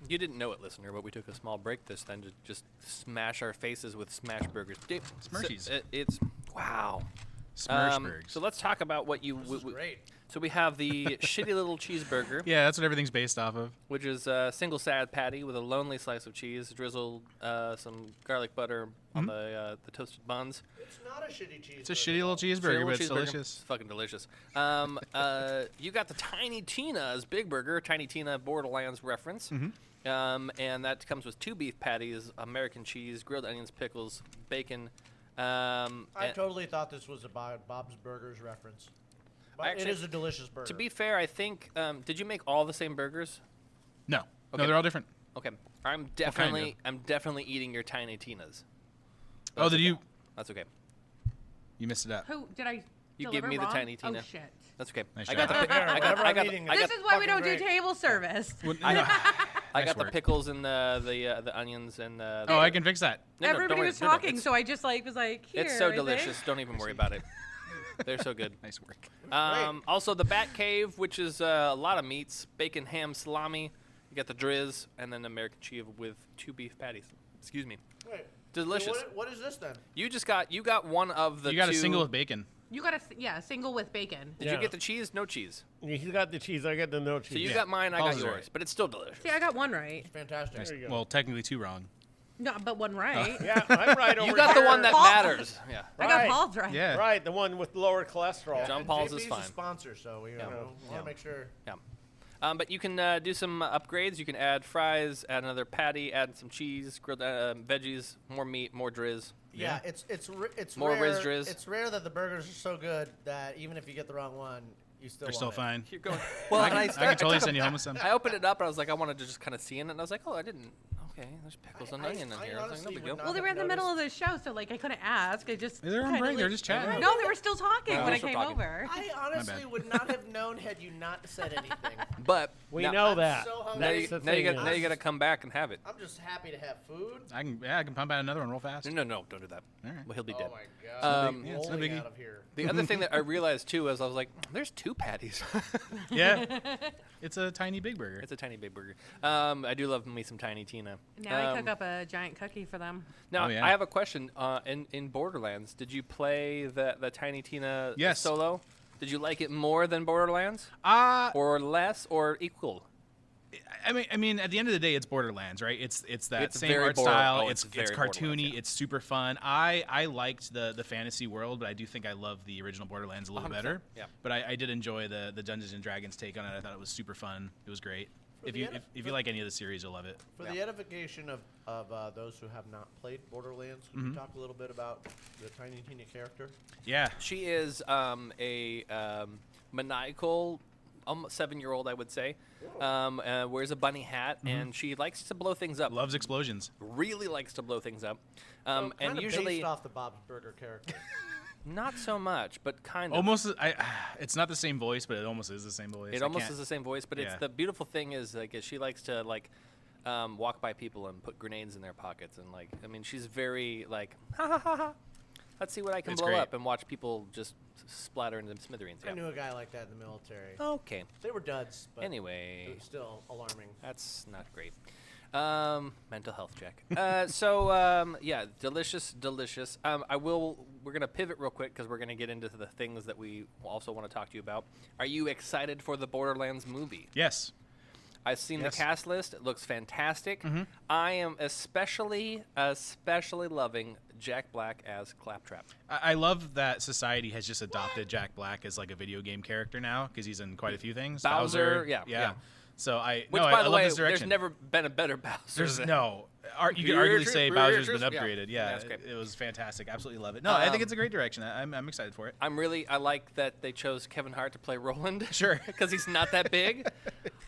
you didn't know it, listener, but we took a small break this time to just smash our faces with smash burgers. Smirchies. It's wow. Smurshburgs. So let's talk about what you. This is great. So we have the shitty little cheeseburger, Yeah, that's what everything's based off of. which is a single sad patty with a lonely slice of cheese, drizzled some garlic butter on the toasted buns. It's not a shitty cheese. It's a shitty little cheeseburger, but it's delicious. It's fucking delicious. You got the Tiny Tina's Big Burger, Tiny Tina Borderlands reference. And that comes with 2 beef patties, American cheese, grilled onions, pickles, bacon. I totally thought this was a Bob's Burgers reference. But Actually, it is a delicious burger. To be fair, I think, did you make all the same burgers? No. Okay. No, they're all different. Okay. I'm definitely eating your Tiny Tina's. Oh, did you? That's okay. You missed it up. Who did I? You deliver gave me the wrong? Tiny Tina. Oh shit! That's okay. Nice I got job. the This is why we don't do table service. I Nice got the work. pickles and the onions and the. Oh, I can fix that. No, don't Everybody worry, was no, talking, it's- so I just was like, here. It's so right there. delicious. Don't even worry about it. They're so good. Nice work. Also, the Bat Cave, which is a lot of meats, bacon, ham, salami. You got the drizz, and then American cheese with 2 beef patties. Excuse me. Wait, Delicious. so what is this then? You got one of the. You got a two- single with bacon. You got a single with bacon. Did you get the cheese? No cheese. He's got the cheese. I got the no cheese. So you got mine. I got Paul's yours. right. But it's still delicious. See, I got one right. Fantastic. Nice. There you go. Well, technically 2 wrong. No, but one right. Yeah, I'm right over You got the here. one that Paul- matters. Yeah. I got Right. Paul's right. Yeah. Right, the one with lower cholesterol. John And Paul's JP's is fine. a sponsor, so we want to make sure. Yeah. But you can do some upgrades. You can add fries, add another patty, add some cheese, grilled veggies, more meat, more drizz. Yeah, it's More rare. Riz Drizz. It's rare that the burgers are so good that even if you get the wrong one, you still They're still want it. fine. You're going. Well, and I can totally send you home with some. I opened it up and I was like, I wanted to just kind of see in it, and I was like, oh, I didn't. Okay, there's pickles and onion in here. I was like, no honestly big would deal. not Well, they were have in the middle of noticed. the show, so I couldn't ask. I just. They're on kinda break. They're just chatting. No, they were still talking Yeah, when they're I still came talking. over. I honestly bad. would not have known had you not said anything. But We now, know that. so hungry. Now That's you, the now you thing got now is- you got to come back and have it. I'm just happy to have food. I can pump out another one real fast. No, don't do that. All right. Well, he'll be Oh dead. my god! Yeah, it's no Rolling biggie. out of here. The other thing that I realized too is I was like, there's 2 patties. Yeah. It's a tiny big burger. It's a tiny big burger. I do love me some Tiny Tina. Now I cook up a giant cookie for them. Now Oh, yeah. I have a question. In Borderlands, did you play the Tiny Tina Yes. solo? Did you like it more than Borderlands, or less, or equal? I mean, at the end of the day, it's Borderlands, right? It's that It's same very art Border- style. oh, it's very cartoony. Borderlands, yeah. It's super fun. I liked the fantasy world, but I do think I love the original Borderlands a little 100%, better. yeah. But I did enjoy the Dungeons and Dragons take on it. I thought it was super fun. It was great. For If the you edit- if for- you like any of the series, you'll love it. For the edification of those who have not played Borderlands, can you talk a little bit about the Tiny Tina character? Yeah. She is a maniacal, almost 7-year-old, I would say. Wears a bunny hat, and she likes to blow things up. Loves explosions. Really likes to blow things up. So And kinda usually, based off the Bob's Burger character. not so much, but kind of. Almost. It's not the same voice, but it almost is the same voice. It I almost can't- is the same voice, but it's Yeah. the beautiful thing is like she likes to walk by people and put grenades in their pockets and she's very like ha ha ha ha. Let's see what I can It's blow great. up and watch people just splatter into smithereens. I Yeah. knew a guy like that in the military. Okay. They were duds, but Anyway. it was still alarming. That's not great. Mental health check. Yeah, delicious. We're gonna pivot real quick because we're gonna get into the things that we also want to talk to you about. Are you excited for the Borderlands movie? Yes. I've seen Yes. the cast list. It looks fantastic. I am especially loving Jack Black as Claptrap. I love that society has just adopted Jack Black as like a video game character now because he's in quite a few things. Bowser, yeah. So I Which, no, by I the love way, this there's direction. never been a better Bowser. There's than- no. You could arguably say Bowser's been Yeah. upgraded. Yeah, That's great. it was fantastic. Absolutely love it. No, I think it's a great direction. I'm excited for it. I like that they chose Kevin Hart to play Roland. Sure. Because he's not that big.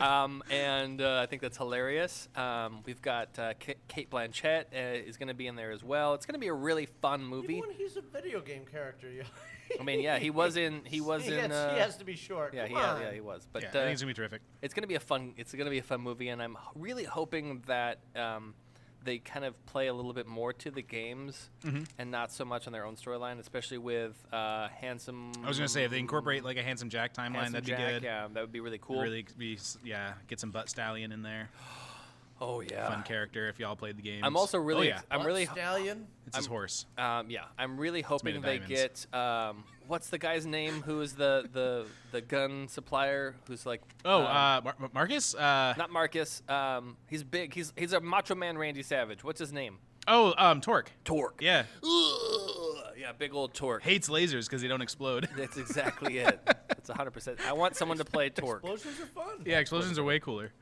And I think that's hilarious. We've got Kate Blanchett is going to be in there as well. It's going to be a really fun movie. Even when he's a video game character, I mean, yeah, he was in. he has to be short. Yeah, Come on. he was. But Yeah, I think it's gonna be terrific. it's gonna be a fun movie, and I'm really hoping that they kind of play a little bit more to the games and not so much on their own storyline, especially with Handsome. I was gonna say if they incorporate like a Handsome Jack timeline, that'd be good. Yeah, that would be really cool. Really be get some Butt Stallion in there. Oh yeah, fun character if y'all played the game. I'm also really, I'm really Stallion. It's his horse. Yeah, I'm really hoping they diamonds. get what's the guy's name who is the gun supplier who's like Marcus. Not Marcus. He's big. He's a Macho Man Randy Savage. What's his name? Torque. Torque. Yeah. Yeah, big old Torque. Hates lasers because they don't explode. That's exactly it. That's 100%. I want someone to play Torque. Explosions are fun. Yeah, explosions are way cooler.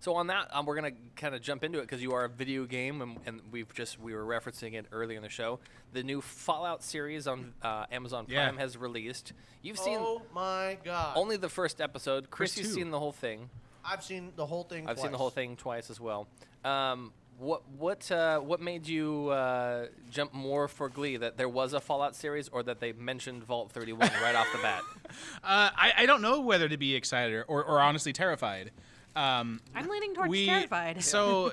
So on that, we're gonna kind of jump into it because you are a video game, and we were referencing it earlier in the show. The new Fallout series on Amazon Prime has released. You've seen? Oh my god! Only the first episode. Chrissy's two. seen the whole thing. I've seen the whole thing. I've seen the whole thing twice as well. What made you jump more for glee, that there was a Fallout series or that they mentioned Vault 31 right off the bat? I don't know whether to be excited or honestly terrified. I'm leaning towards terrified. So,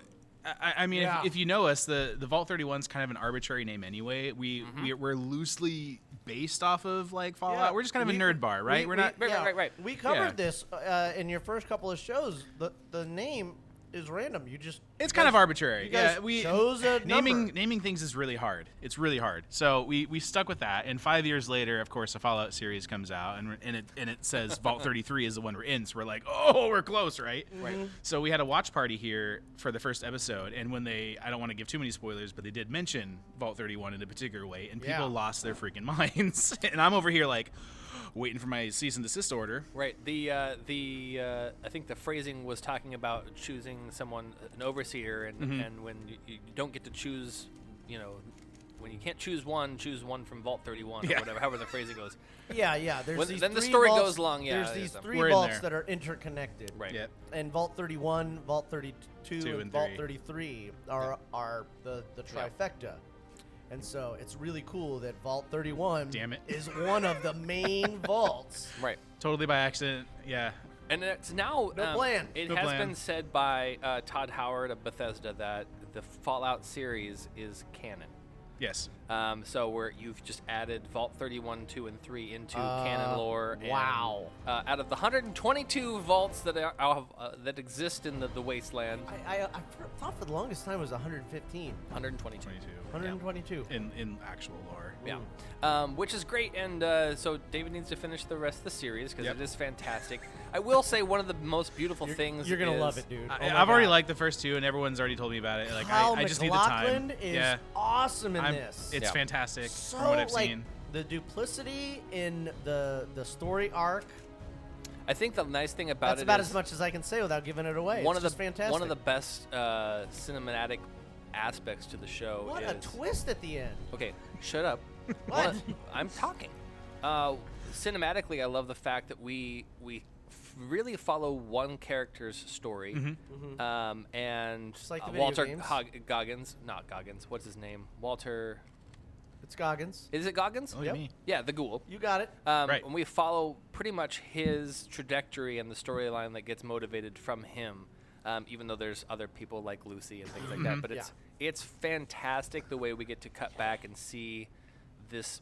I mean, if you know us, the Vault 31 is kind of an arbitrary name anyway. We're loosely based off of like Fallout. Yeah. We're just kind of a nerd bar, right? We're not. Right. We covered this in your first couple of shows. The name is random. It's kind of arbitrary. You guys chose a number. Naming things is really hard. It's really hard. So we stuck with that. And 5 years later, of course, a Fallout series comes out, and it says Vault 33 is the one we're in. So we're like, oh, we're close, right? Right. So we had a watch party here for the first episode, and when I don't want to give too many spoilers, but they did mention Vault 31 in a particular way, and people lost their freaking minds. And I'm over here like, waiting for my cease and desist order. Right. I think the phrasing was talking about choosing someone, an overseer, and when you don't get to choose, when you can't choose one from Vault 31 or whatever, however the phrasing goes. Yeah. There's Then the three story vaults, goes long. Yeah. There's these three We're in vaults there. that are interconnected. Right. Yep. And Vault 31, Vault 32, Two and and Vault three. 33 are the trifecta. And so it's really cool that Vault 31 Damn it. is one of the main vaults. Right. Totally by accident. Yeah. And it's now No plan. It No has plan. been said by Todd Howard of Bethesda that the Fallout series is canon. Yes. So you've just added Vault 31, 2, and 3 into canon lore. And, wow. Out of the 122 vaults that that exist in the wasteland, I thought for the longest time it was 115. 122. 122. In actual lore. Yeah. Which is great, and so David needs to finish the rest of the series because Yep. it is fantastic. I will say one of the most beautiful things You're gonna is, love it, dude. I've already liked the first two, and everyone's already told me about it. Like Kyle I just need the time. MacLachlan is awesome in this. It's Yeah. fantastic So from what I've like seen. the duplicity in the story arc. I think the nice thing about That's it about is as much as I can say without giving it away. one It's of just fantastic. one of the best cinematic aspects to the show. What is a twist at the end. Okay, shut up. What? I'm talking. Cinematically, I love the fact that we really follow one character's story, and Just like the video Walter games. Goggins, not Goggins. What's his name? Walter. It's Goggins. Is it Goggins? Oh, me. Yeah, the ghoul. You got it. Right. And we follow pretty much his trajectory and the storyline that gets motivated from him, even though there's other people like Lucy and things like that. But it's fantastic the way we get to cut back and see this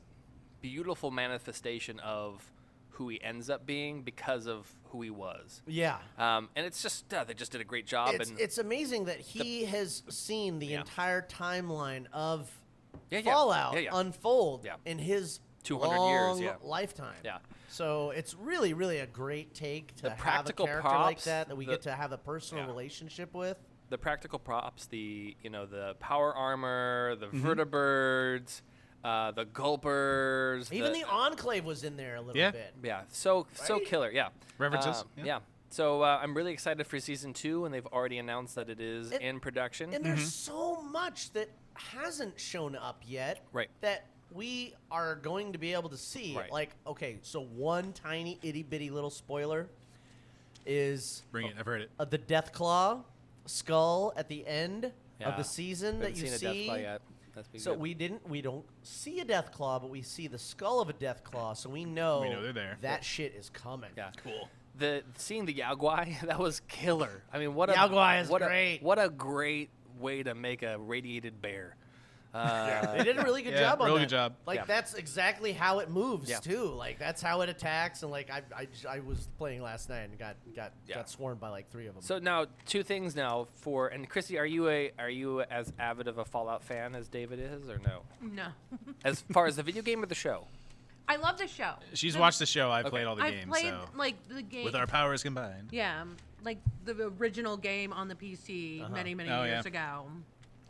beautiful manifestation of who he ends up being because of who he was. Yeah. And it's just they just did a great job. It's amazing that he has seen the entire timeline of Yeah. Fallout Yeah. unfold Yeah. in his 200 years, long lifetime. Yeah. So it's really, really a great take to The have a practical character like props, that we the- get to have a personal relationship with. The practical props, the power armor, the vertibirds, the gulpers, Even the Enclave was in there a little Yeah. bit. yeah, so Right? killer, yeah. References, Yeah. So I'm really excited for season 2, and they've already announced that it is in production. And there's so much that hasn't shown up yet Right. that we are going to be able to see. Right. Like, okay, so one tiny itty bitty little spoiler is Bring it. I've heard it. the Deathclaw skull at the end of Yeah. the season Haven't that you seen see. a Deathclaw yet. That's pretty So good. we don't see a Deathclaw, but we see the skull of a Deathclaw, so we know they're there. that shit is coming. Yeah. Cool. Seeing the Yaguai, that was killer. I mean, what Yaguai is what great. What a great way to make a radiated bear. They did a really good job on real that. good job. Like Yeah. that's exactly how it moves Yeah. too. Like that's how it attacks. And like I was playing last night and Yeah. got swarmed by like 3 of them. So now, 2 things now for, and Christy, are you as avid of a Fallout fan as David is, or no? No. As far as the video game or the show? I love the show. She's watched the show. I've played all the I've games. played So like the game. with our powers combined. Yeah, like the original game on the PC many Oh, years yeah. ago.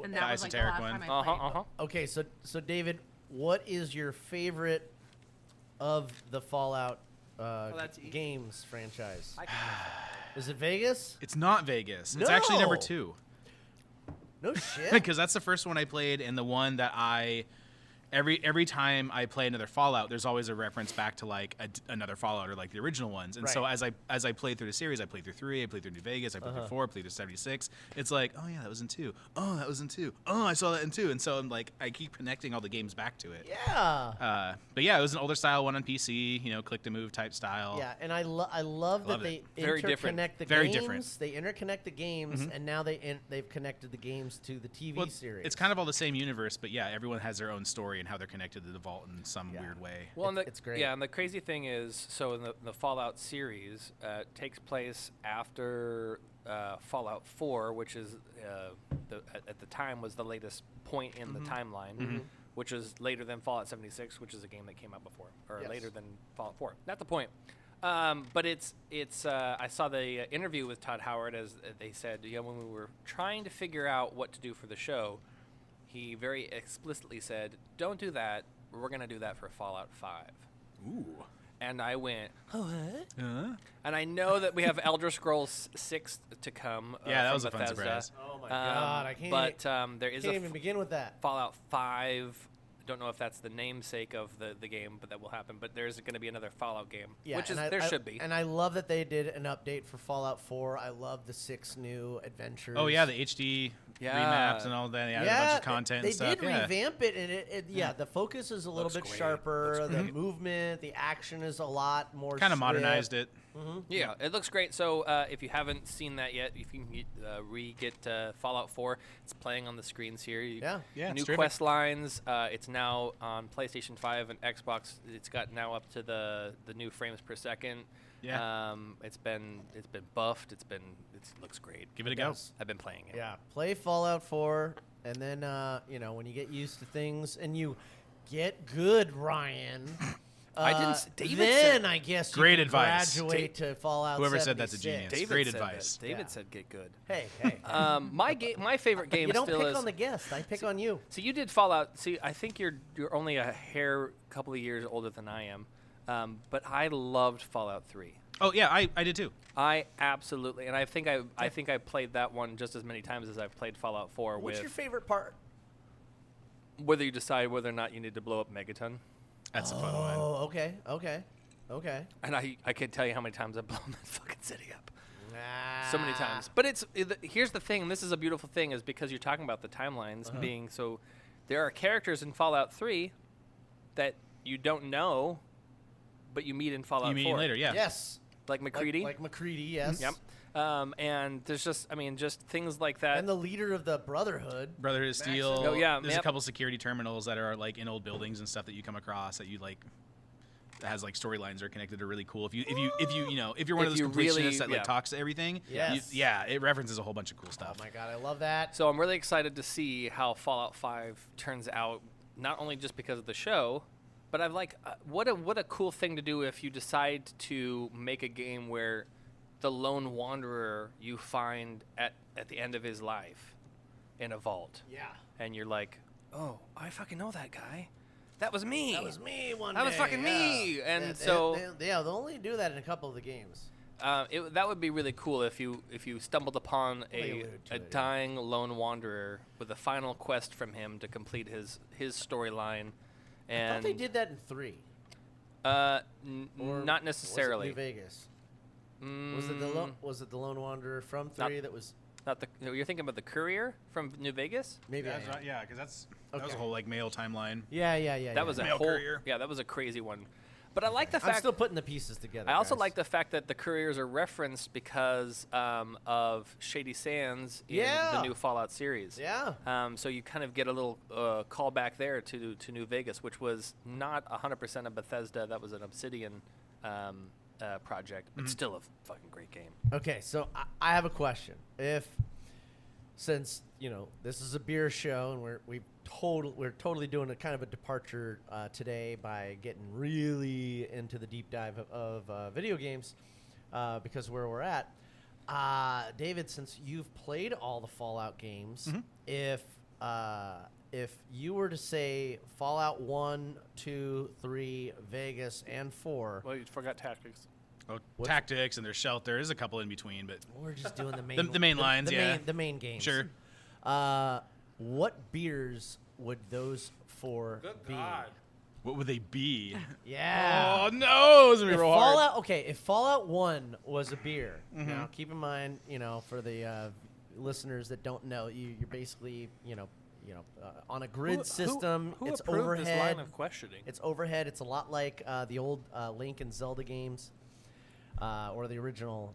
And The that was like the esoteric last one. time I played. Okay, so David, what is your favorite of the Fallout that's easy. games franchise? I can Is it Vegas? It's not Vegas. It's actually number No. 2. No shit. Because that's the first one I played, and the one that every time I play another Fallout, there's always a reference back to like another Fallout or like the original ones. And so Right. as I played through the series, I played through 3, I played through New Vegas, I played through 4, I played through 76. It's like, oh yeah, that was in 2. Oh, that was in 2. Oh, I saw that in 2. And so I'm like, I keep connecting all the games back to it. Yeah. But yeah, it was an older style one on PC, click to move type style. Yeah, and I love that Love they it. Very different. interconnect the Very games. different. They interconnect the games, and now they've connected the games to the TV Well, series. it's kind of all the same universe, but yeah, everyone has their own story and how they're connected to the vault in some weird way. Well, and It's great. Yeah, and the crazy thing is, so in the Fallout series takes place after Fallout 4, which is at the time was the latest point in the timeline, which is later than Fallout 76, which is a game that came out before, or Yes. later than Fallout 4. Not the point. But it's I saw the interview with Todd Howard as they said, when we were trying to figure out what to do for the show, he very explicitly said, "Don't do that. We're gonna do that for Fallout 5." Ooh. And I went, what? And I know that we have Elder Scrolls 6 to come. Yeah, that from was a fun Bethesda. surprise. Oh my God, I can't. But there is can't even begin with that. Fallout 5. Don't know if that's the namesake of the game, but that will happen. But there's going to be another Fallout game, Yeah, which is and there should be. And I love that they did an update for Fallout 4. I love the 6 new adventures. Oh yeah, the HD remaps and all that. Yeah, a bunch of content they and stuff. did revamp it, and the focus is a little Looks bit great. sharper. Looks The great. movement, the action is a lot more. Kind of swift. modernized it. Yeah, it looks great. So if you haven't seen that yet, if you can get Fallout 4, it's playing on the screens here. Yeah, it's New terrific. quest lines. It's now on PlayStation 5 and Xbox. It's got now up to the new frames per second. Yeah. It's been buffed. It looks great. Give it a go. does. I've been playing it. Yeah, play Fallout 4, and then when you get used to things and you get good, Ryan. I didn't s- David then said- I guess you Great can advice. graduate to Fallout. Whoever said that's a 76. genius. David Great said advice. that. David Yeah. said get good. Hey. My favorite game You don't still pick is. on the guest. I pick on you. So you did Fallout. See, I think you're only a couple of years older than I am, but I loved Fallout 3. Oh yeah, I did too. I absolutely, and I think I played that one just as many times as I've played Fallout 4. What's with your favorite part? whether you decide whether or not you need to blow up Megaton. That's a fun one. Oh, okay. And I can't tell you how many times I've blown that fucking city up. Nah. So many times. But here's the thing, and this is a beautiful thing, is because you're talking about the timelines being so. There are characters in Fallout 3 that you don't know, but you meet in Fallout 4. You meet later, yeah. Yes. Like McCready. Like McCready, yes. Yep. And there's just things like that. And the leader of the Brotherhood. Brotherhood of Steel. Oh, yeah, There's yep. a couple security terminals that are like in old buildings and stuff that you come across that you like. That has like storylines that are connected are really cool. If you're one of those you completionists really- that yeah. like talks to everything. Yes. It references a whole bunch of cool stuff. Oh my God, I love that. So I'm really excited to see how Fallout 5 turns out, not only just because of the show, but I'm like, what a cool thing to do if you decide to make a game where the lone wanderer you find at the end of his life in a vault. Yeah. And you're like, oh, I fucking know that guy. That was me. That was me one day. That was fucking me. Yeah. And so they'll only do that in a couple of the games. that would be really cool if you stumbled upon They a allude to it, yeah. dying lone wanderer with a final quest from him to complete his storyline. And I thought they did that in 3. Or not necessarily. Was it New Vegas? Mm, Was it the Lone Wanderer from 3 that was? Not the. You're thinking about the Courier from New Vegas? Maybe. Yeah, that's right. Yeah, because that was a Okay. whole like mail timeline. Yeah. That was a Mail whole. Courier. Yeah, that was a crazy one. But I like the I'm fact. still putting the pieces together. I also guys. like the fact that the Couriers are referenced because of Shady Sands in Yeah. the new Fallout series. Yeah. So you kind of get a little callback there to New Vegas, which was not 100% a Bethesda. That was an Obsidian project, but still a fucking great game. Okay, so I have a question. Since this is a beer show and we're totally doing a kind of a departure today by getting really into the deep dive of video games because where we're at, David, since you've played all the Fallout games, if you were to say Fallout 1, 2, 3, Vegas, and 4, Well, you forgot Tactics. Oh, Tactics and there's Shelter. There's a couple in between, but we're just doing the main the main lines, the main games. Sure. What beers would those 4 be? What would they be? Yeah. Oh no, it's gonna be If real hard. if Fallout 1 was a beer, now keep in mind, for the listeners that don't know, you're basically, on a grid system. Who it's approved overhead. this line of questioning? It's overhead. It's a lot like the old Link and Zelda games, or the original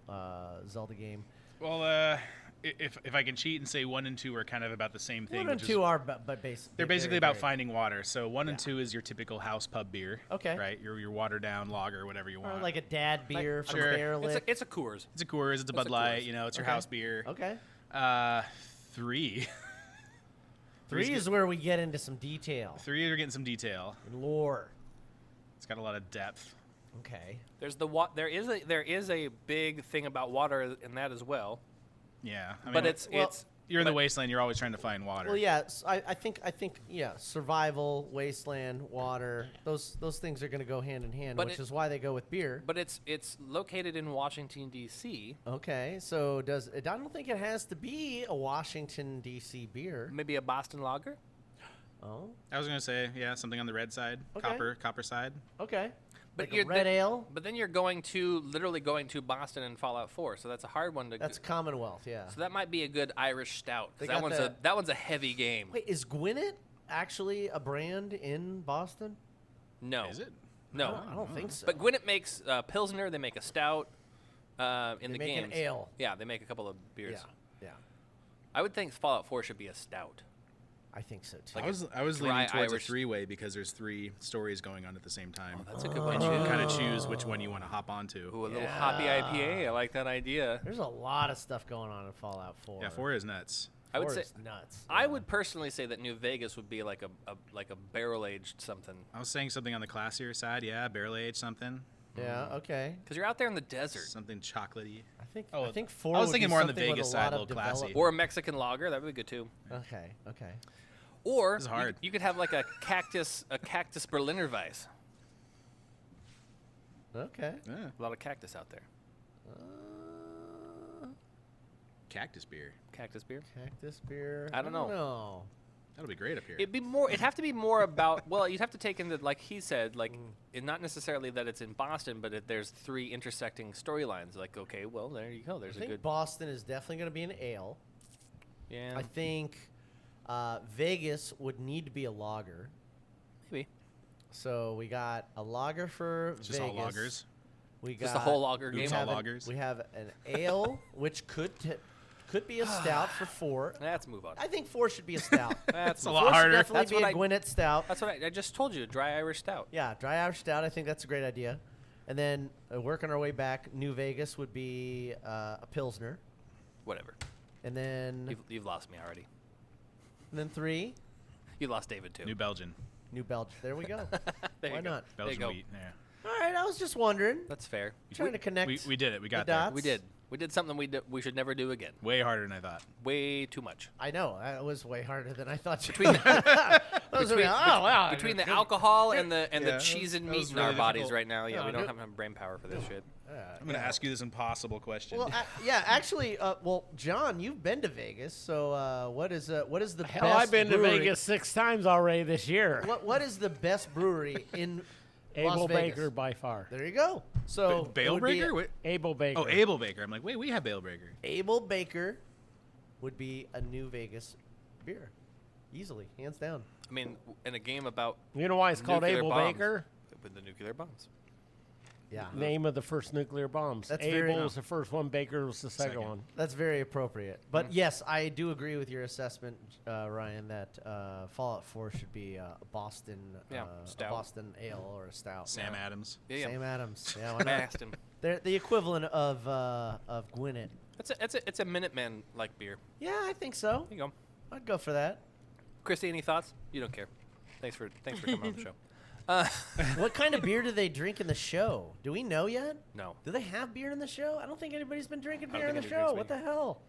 Zelda game. Well, if I can cheat and say 1 and 2 are kind of about the same thing. 1 and which 2 is, are, but basically they're basically about finding water. So 1 and Yeah. 2 is your typical house pub beer. Okay. Right, your watered down lager, whatever you Or want. like a dad beer from Sure. Bear Lick. It's a Coors. It's a Coors. It's a Bud a Light. Coors. It's your Okay. house beer. Okay. 3. 3 is where we get into some detail 3 are getting some detail. and lore. It's got a lot of depth. Okay. There's there is a big thing about water in that as well. Yeah, I mean, But it's you're in the wasteland. You're always trying to find water. Well, yeah, I think survival, wasteland, water, those things are going to go hand in hand, But which it- is why they go with beer. But it's located in Washington D.C. Okay, so I don't think it has to be a Washington D.C. beer. Maybe a Boston Lager. Oh, I was gonna say, yeah, something on the red side, Okay. copper side. okay. But Like a red ale. But then you're literally going to Boston and Fallout 4, so that's a hard one to. That's Commonwealth, yeah. So that might be a good Irish stout. 'Cause They got that one's a heavy game. Wait, is Gwinnett actually a brand in Boston? No. Is it? No. I don't think so. But Gwinnett makes Pilsner. They make a stout. In They the make an games. ale. Yeah, they make a couple of beers. Yeah, yeah, I would think Fallout 4 should be a stout. I think so too. Like I was dry leaning towards Irish- a 3-way because there's 3 stories going on at the same time. That's a good one. And you can kind of choose which one you want to hop onto. Ooh, a little hoppy IPA. I like that idea. There's a lot of stuff going on in Fallout 4. Yeah, 4 is nuts. I would 4 say is nuts. I would personally say that New Vegas would be like a barrel aged something I was saying something on the classier side. Yeah, barrel aged something. Yeah, okay. because you're out there in the desert. Something chocolatey. I think 4 I was would thinking be more on the something with Vegas a side, lot a of little classy. development. Or a Mexican lager, that would be good too. Okay. Or This is hard. You could have like a cactus Berliner Weiss. Okay. Yeah. A lot of cactus out there. Cactus beer. Cactus beer. Cactus beer. I don't know. That'll be great up here. It'd have to be more about. Well, you'd have to take into, like he said, like it, not necessarily that it's in Boston, but there's 3 intersecting storylines. Like, okay, well, there you go. There's I a think good. Boston is definitely going to be an ale. Yeah. I think Vegas would need to be a lager. Maybe. So we got a lager for It's Vegas. just all lagers. We got Just the whole lager Oops, game. all have lagers. we have an ale, which could be a stout for 4. Let's move on. I think 4 should be a stout. That's a 4 lot should harder. definitely That's be what a I- Gwinnett stout. That's what I just told you. Dry Irish stout. Yeah, dry Irish stout. I think that's a great idea. And then working our way back, New Vegas would be a Pilsner. Whatever. And then You've lost me already. 3, You lost David too. New Belgian. New Belgium. There we go. There Why you go. not? There you Belgian go. wheat. Yeah. All right, I was just wondering. That's fair. Trying to connect. We did it. We got the there. dots. We did. We did something we should never do again. Way harder than I thought. Way too much. I know. That was way harder than I thought. Between Between between the alcohol and the Yeah, cheese and that meat was in our really bodies difficult. right now, yeah, No, we don't no. have enough brain power for this shit. I'm going to ask you this impossible question. Well, yeah, actually, well, John, you've been to Vegas, so what is the Hell, best I've been brewery? to Vegas 6 times already this year. What is the best brewery in Abel Las Vegas? Baker by far. There you go. So it Bale would be Breaker? Wait. Abel Baker. Oh, Abel Baker. I'm like, wait, we have Bale Breaker. Abel Baker would be a New Vegas beer, easily, hands down. I mean, in a game about You know why it's called nuclear Abel bombs, Baker? with the nuclear bombs. Yeah. Name of the first nuclear bombs. That's Abel very- was the first one. Baker was the second one. That's very appropriate. But yes, I do agree with your assessment, Ryan, that Fallout 4 should be a Boston, stout. a Boston ale or a stout. Sam Adams. Yeah. Sam Adams. Yeah, why not? Aston. They're the equivalent of Gwinnett. It's a Minuteman like beer. Yeah, I think so. There you go. I'd go for that. Christy, any thoughts? You don't care. Thanks for coming on the show. What kind of beer do they drink in the show? Do we know yet? No. Do they have beer in the show? I don't think anybody's been drinking I don't beer in the think anybody show. drinks What the hell?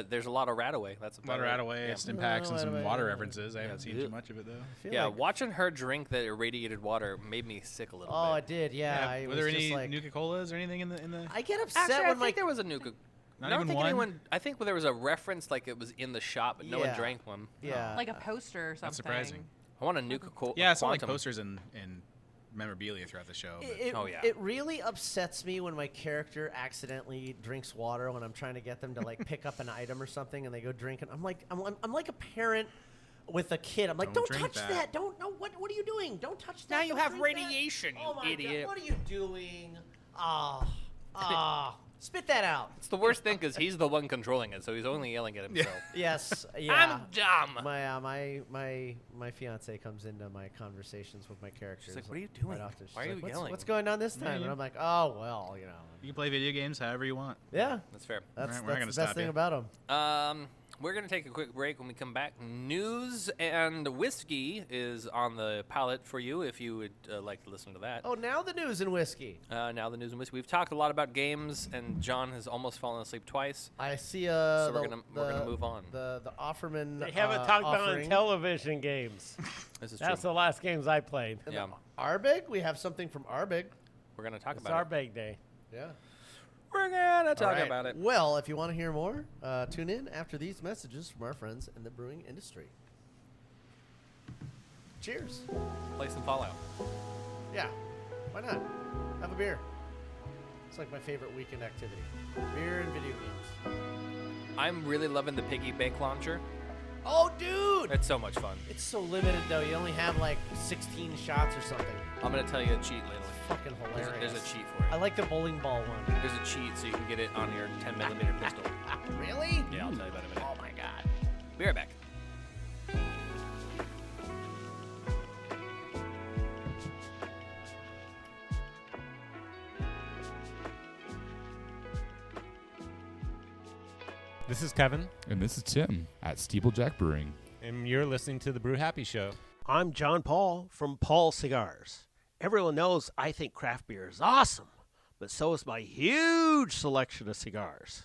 There's a lot of Radaway. That's A lot of Radaway, Stimpaks, and some water references. I haven't seen too much of it, though. Yeah, watching her drink that irradiated water made me sick a little Oh, bit. it did. Yeah. I Were was there just any like, Nuka-Colas or anything in the? I get upset Actually, I when think there was a Nuka. Not I don't even think one? anyone. I think there was a reference like it was in the shop, but no one Yeah. drank one. Yeah. Like a poster or something. That's surprising. I want a Nuka-Cola. Yeah, I saw like Quantum. posters and memorabilia throughout the show. but- It really upsets me when my character accidentally drinks water when I'm trying to get them to like pick up an item or something and they go drink it. I'm like a parent with a kid. I'm like, Don't don't drink touch that." that. Don't know what are you doing? Don't touch that. Now you Don't have drink that." radiation, Oh you my idiot. God, what are you doing? Spit that out. It's the worst thing because he's the one controlling it, so he's only yelling at himself. Yes, yeah. I'm dumb. My fiance comes into my conversations with my characters. like, "What are you doing? Quite often. She's Why are like, you "What's- yelling?" What's going on this Yeah, time? you- And I'm like, oh well, you know. You can play video games however you want. Yeah, That's fair. that's, We're not gonna that's the best stop thing you. about them. We're going to take a quick break. When we come back, news and whiskey is on the palette for you if you would like to listen to that. Oh, now the news and whiskey. Now the news and whiskey. We've talked a lot about games, and John has almost fallen asleep twice. I see. So we're gonna move on. The Offerman. They haven't talked about offering. television games. This is That's true. the last games I played. Yeah, Arbig. We have something from Arbig. we're going to talk It's about our it. big day. Yeah. We're going to talk All right. about it. Well, if you want to hear more, tune in after these messages from our friends in the brewing industry. Cheers. Play some Fallout. Yeah. Why not? Have a beer. It's like my favorite weekend activity. Beer and video games. I'm really loving the Piggy Bank Launcher. Oh, dude! It's so much fun. It's so limited, though. You only have like 16 shots or something. I'm going to tell you a cheat later. Fucking hilarious. There's a cheat for it. I like the bowling ball one. There's a cheat so you can get it on your 10mm pistol. Really? Yeah, I'll tell you about it in a minute. Oh, my God. Be right back. This is Kevin, And this is Tim at Steeplejack Brewing. and you're listening to The Brew Happy Show. I'm John Paul from Paul Cigars. Everyone knows I think craft beer is awesome, but so is my huge selection of cigars.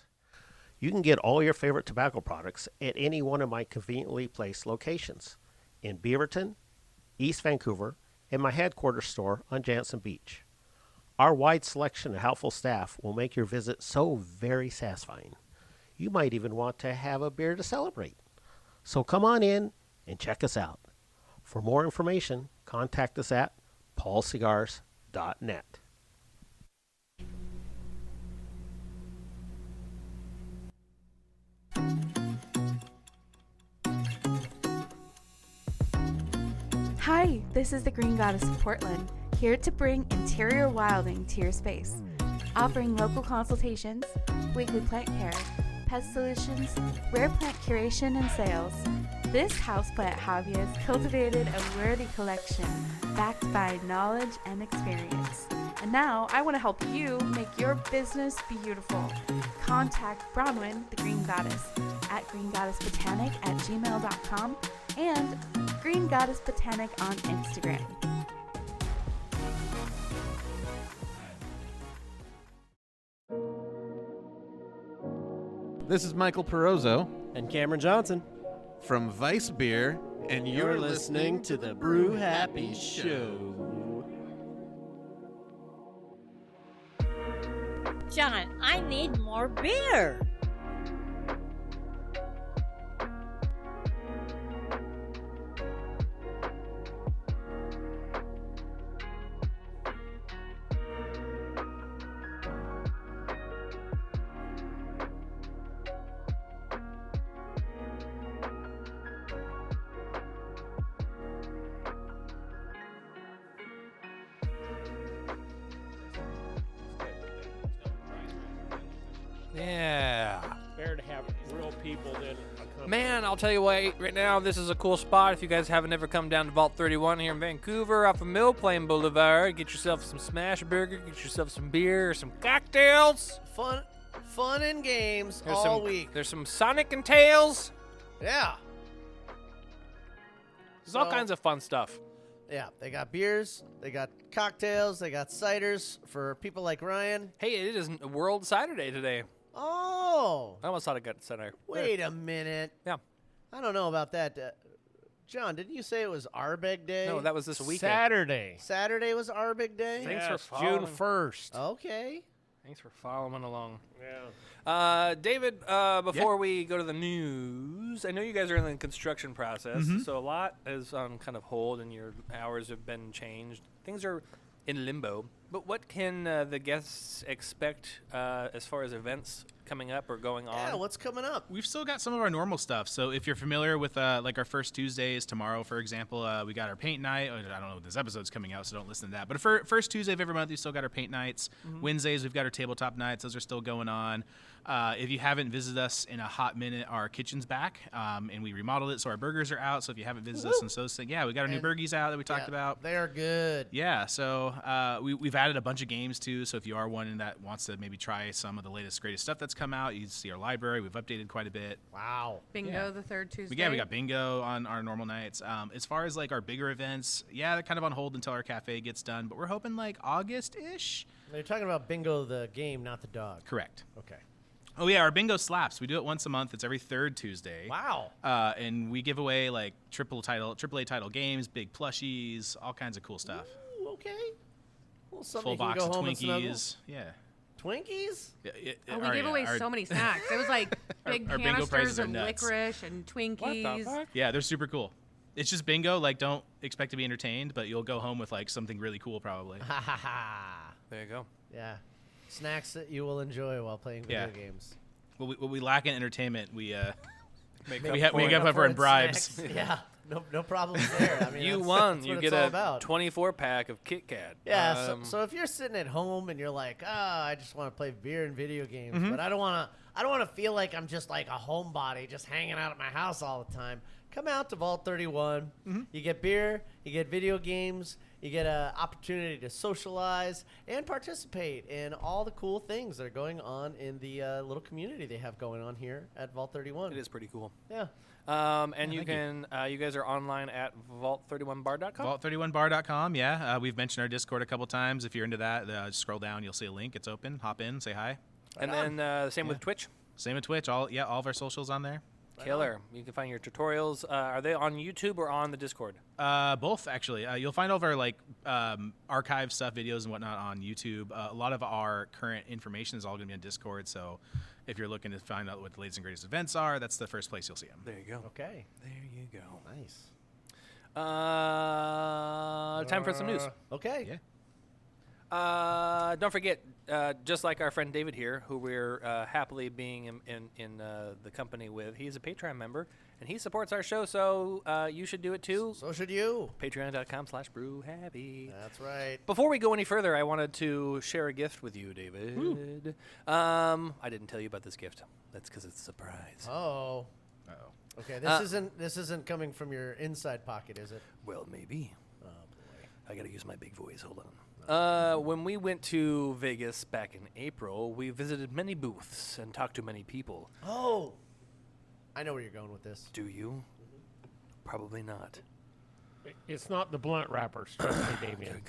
You can get all your favorite tobacco products at any one of my conveniently placed locations in Beaverton, East Vancouver, and my headquarters store on Jansen Beach. Our wide selection and helpful staff will make your visit so very satisfying. You might even want to have a beer to celebrate. So come on in and check us out. For more information, contact us at paulcigars.net. Hi, this is the Green Goddess of Portland, here to bring interior wilding to your space. Offering local consultations, weekly plant care, pest solutions, rare plant curation and sales. This houseplant hobby has cultivated a worthy collection backed by knowledge and experience. And now I want to help you make your business beautiful. Contact Bronwyn, the Green Goddess, at greengoddessbotanic@gmail.com and Green Goddess Botanic on Instagram. This is Michael Perozzo and Cameron Johnson from Vice Beer, and you're listening to the Brew Happy Show. John, I need more beer. Yeah. Better to have real people than a company. Man, I'll tell you what, right now, this is a cool spot. If you guys haven't ever come down to Vault 31 here in Vancouver off of Mill Plain Boulevard, get yourself some smash burger, get yourself some beer, some cocktails. Fun and games There's all some, week. There's some Sonic and Tails. Yeah. There's all kinds of fun stuff. Yeah, they got beers, they got cocktails, they got ciders for people like Ryan. Hey, it is World Cider Day today. Oh. I almost thought I got cider. Wait a minute. Yeah. I don't know about that. John, didn't you say it was Arbeg Day? No, that was this weekend. Saturday. Saturday was Arbeg Day? Thanks for Yes, following. June 1st. Okay. Thanks for following along. Yeah. David, before we go to the news, I know you guys are in the construction process, so a lot is on kind of hold and your hours have been changed. Things are in limbo. But what can the guests expect as far as events coming up or going on? Yeah, what's coming up? We've still got some of our normal stuff. So if you're familiar with like our first Tuesdays, tomorrow, for example, we got our paint night. I don't know when this episode's coming out, so don't listen to that. But for first Tuesday of every month, we still got our paint nights. Wednesdays, we've got our tabletop nights. Those are still going on. If you haven't visited us in a hot minute, our kitchen's back, and we remodeled it, so our burgers are out. So if you haven't visited us and those things, yeah, we got our new burgies out that we talked about. They are good. Yeah, so we've added a bunch of games too. So if you are one that wants to maybe try some of the latest, greatest stuff that's come out, you can see our library. We've updated quite a bit. Wow. Bingo the third Tuesday. Yeah, we got bingo on our normal nights. As far as like our bigger events, yeah, they're kind of on hold until our cafe gets done. But we're hoping like August-ish. You're talking about bingo, the game, not the dog. Correct. Okay. Oh yeah, our bingo slaps. We do it once a month. It's every third Tuesday. Wow. And we give away like AAA title games, big plushies, all kinds of cool stuff. Ooh, okay. Well, something Full you can box go of home and snuggle. Twinkies. Yeah. Twinkies? Oh, we gave away so many snacks. It was like big our bingo canisters prizes are of nuts. licorice and Twinkies. Yeah, they're super cool. It's just bingo. Like, don't expect to be entertained, but you'll go home with like something really cool probably. Ha ha ha. There you go. Yeah. Snacks that you will enjoy while playing video games. What we lack in entertainment, we Make we have up for in bribes. Snacks. Yeah. No problems there. I mean, You that's won. what You it's get all a about. 24-pack of Kit Kat. Yeah, so if you're sitting at home and you're like, I just want to play beer and video games, but I don't want to feel like I'm just like a homebody just hanging out at my house all the time. Come out to Vault 31. You get beer, you get video games, you get an opportunity to socialize and participate in all the cool things that are going on in the little community they have going on here at Vault 31. It is pretty cool. Yeah. And you can, you guys are online at vault31bar.com? Vault31bar.com, yeah. We've mentioned our Discord a couple times. If you're into that, just scroll down. You'll see a link. It's open. Hop in, say hi. And then same with Twitch? Same with Twitch. All of our socials on there. Killer. You can find your tutorials. Are they on YouTube or on the Discord? Both, actually. You'll find all of our like archive stuff, videos and whatnot on YouTube. A lot of our current information is all going to be on Discord. So if you're looking to find out what the latest and greatest events are, that's the first place you'll see them. There you go. Okay. There you go. Nice. Time for some news. Okay. Yeah. Don't forget, just like our friend David here, who we're happily being in the company with, he's a Patreon member, and he supports our show, so you should do it too. So should you. Patreon.com/brewhappy. That's right. Before we go any further, I wanted to share a gift with you, David. I didn't tell you about this gift. That's because it's a surprise. Oh. Uh-oh. Okay, this isn't coming from your inside pocket, is it? Well, maybe. Oh boy. I got to use my big voice. Hold on. When we went to Vegas back in April, we visited many booths and talked to many people. Oh, I know where you're going with this. Do you? Probably not. It's not the blunt wrappers, trust me, Damien. Good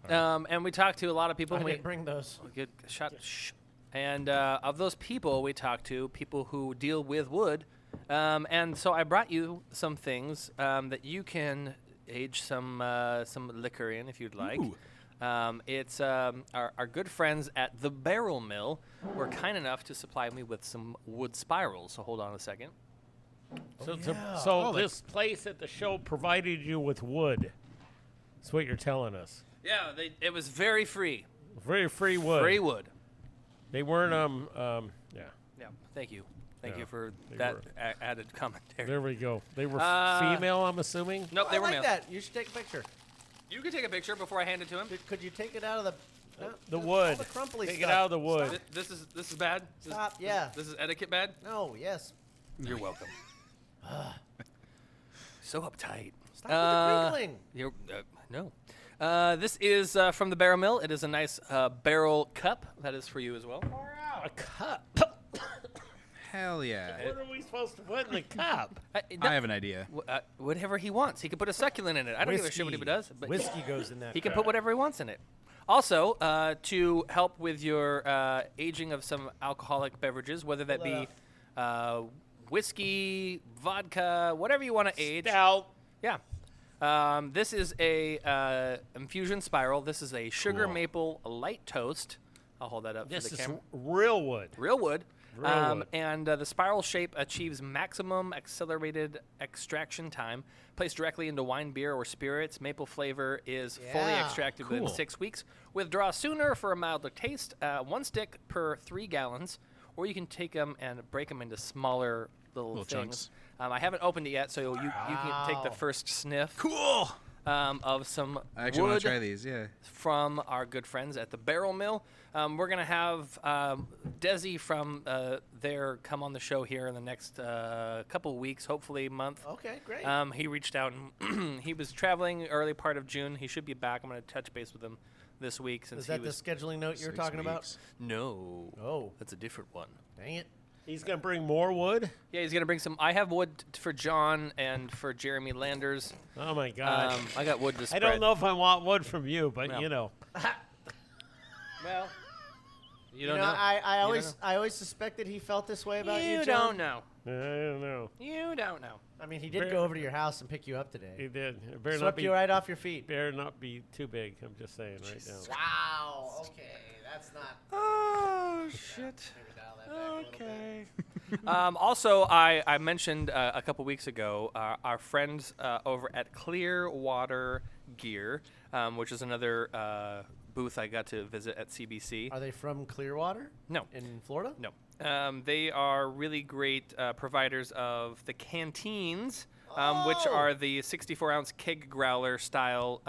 God. And we talked to a lot of people. I and we didn't bring those. Good shot. Shh. And of those people we talked to, people who deal with wood. And so I brought you some things that you can age some liquor in if you'd like. Ooh. It's our good friends at the Barrel Mill were kind enough to supply me with some wood spirals. So hold on a second. So this place at the show provided you with wood. That's what you're telling us. Yeah, it was very free. Very free wood. Free wood. They weren't yeah. Yeah. Thank you. Thank Yeah, you for they that were- added commentary. There we go. They were female, I'm assuming. Nope, they I were like male. that. You should take a picture. You can take a picture before I hand it to him. Could you take it out of the The wood. All the crumply Take stuff. it out of the wood. This is bad. Stop. Yeah. This is etiquette bad. No. Yes. You're welcome. So uptight. Stop with the crinkling. You're, no. This is from the Barrel Mill. It is a nice barrel cup. That is for you as well. A cup. Hell yeah. What are we supposed to put in the cup? I have an idea. Whatever he wants. He could put a succulent in it. I don't give a shit what he does. But Whiskey goes in that he can cup. put whatever he wants in it. Also, to help with your aging of some alcoholic beverages, whether that be whiskey, vodka, whatever you want to age. Stout. Yeah. This is a infusion spiral. This is a sugar maple light toast. I'll hold that up This for the is camera. real wood. Real wood. Real wood. And the spiral shape achieves maximum accelerated extraction time. Placed directly into wine, beer, or spirits, maple flavor is fully Yeah, extracted within 6 weeks. Withdraw sooner for a milder taste. 1 stick per 3 gallons. Or you can take them and break them into smaller little things. Chunks. I haven't opened it yet, so you can take the first sniff. Cool. Of some I actually want wood to try these. Yeah. from our good friends at the Barrel Mill. We're going to have Desi from there come on the show here in the next couple of weeks, hopefully month. Okay, great. He reached out and he was traveling early part of June. He should be back. I'm going to touch base with him this week. Since Is that he was the scheduling note you're talking about? No. Oh. That's a different one. Dang it. He's going to bring more wood? Yeah, he's going to bring some. I have wood for John and for Jeremy Landers. Oh, my God. I got wood to spread. I don't know if I want wood from you, but, No. you know. Well, you You don't know, know. I You don't always suspected he felt this way about you, You John. don't know. I don't know. You don't know. I mean, he did go over to your house and pick you up today. He did. It better not Swept be, you right off your feet. better not be too big. I'm just saying right now. Wow. Okay, that's not. Oh, shit. Okay. Also, I mentioned a couple weeks ago our friends over at Clearwater Gear, which is another booth I got to visit at CBC. Are they from Clearwater? No. In Florida? No. They are really great providers of the canteens, which are the 64-ounce keg growler style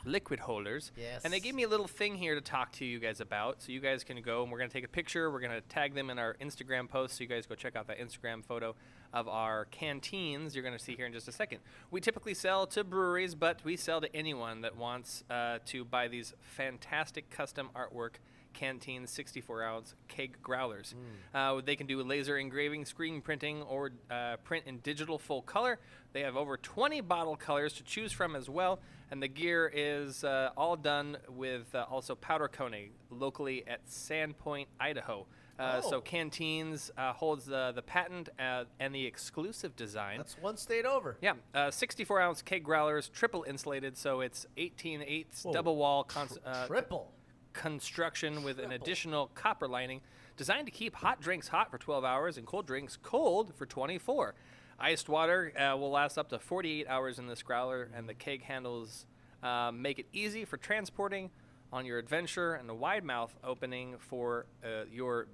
liquid holders. Yes. And they gave me a little thing here to talk to you guys about. So you guys can go and we're going to take a picture. We're going to tag them in our Instagram post. So you guys go check out that Instagram photo of our canteens you're going to see here in just a second. We typically sell to breweries, but we sell to anyone that wants to buy these fantastic custom artwork canteen 64-ounce keg growlers. They can do laser engraving, screen printing, or print in digital full color. They have over 20 bottle colors to choose from as well, and the gear is all done with also powder coating locally at Sandpoint, Idaho. So Canteens holds the patent and the exclusive design. That's one state over. Yeah, 64-ounce keg growlers, triple insulated, so it's 18/8 double wall triple construction with an additional copper lining, designed to keep hot drinks hot for 12 hours and cold drinks cold for 24. Iced water will last up to 48 hours in this growler, and the keg handles make it easy for transporting on your adventure, and a wide mouth opening for your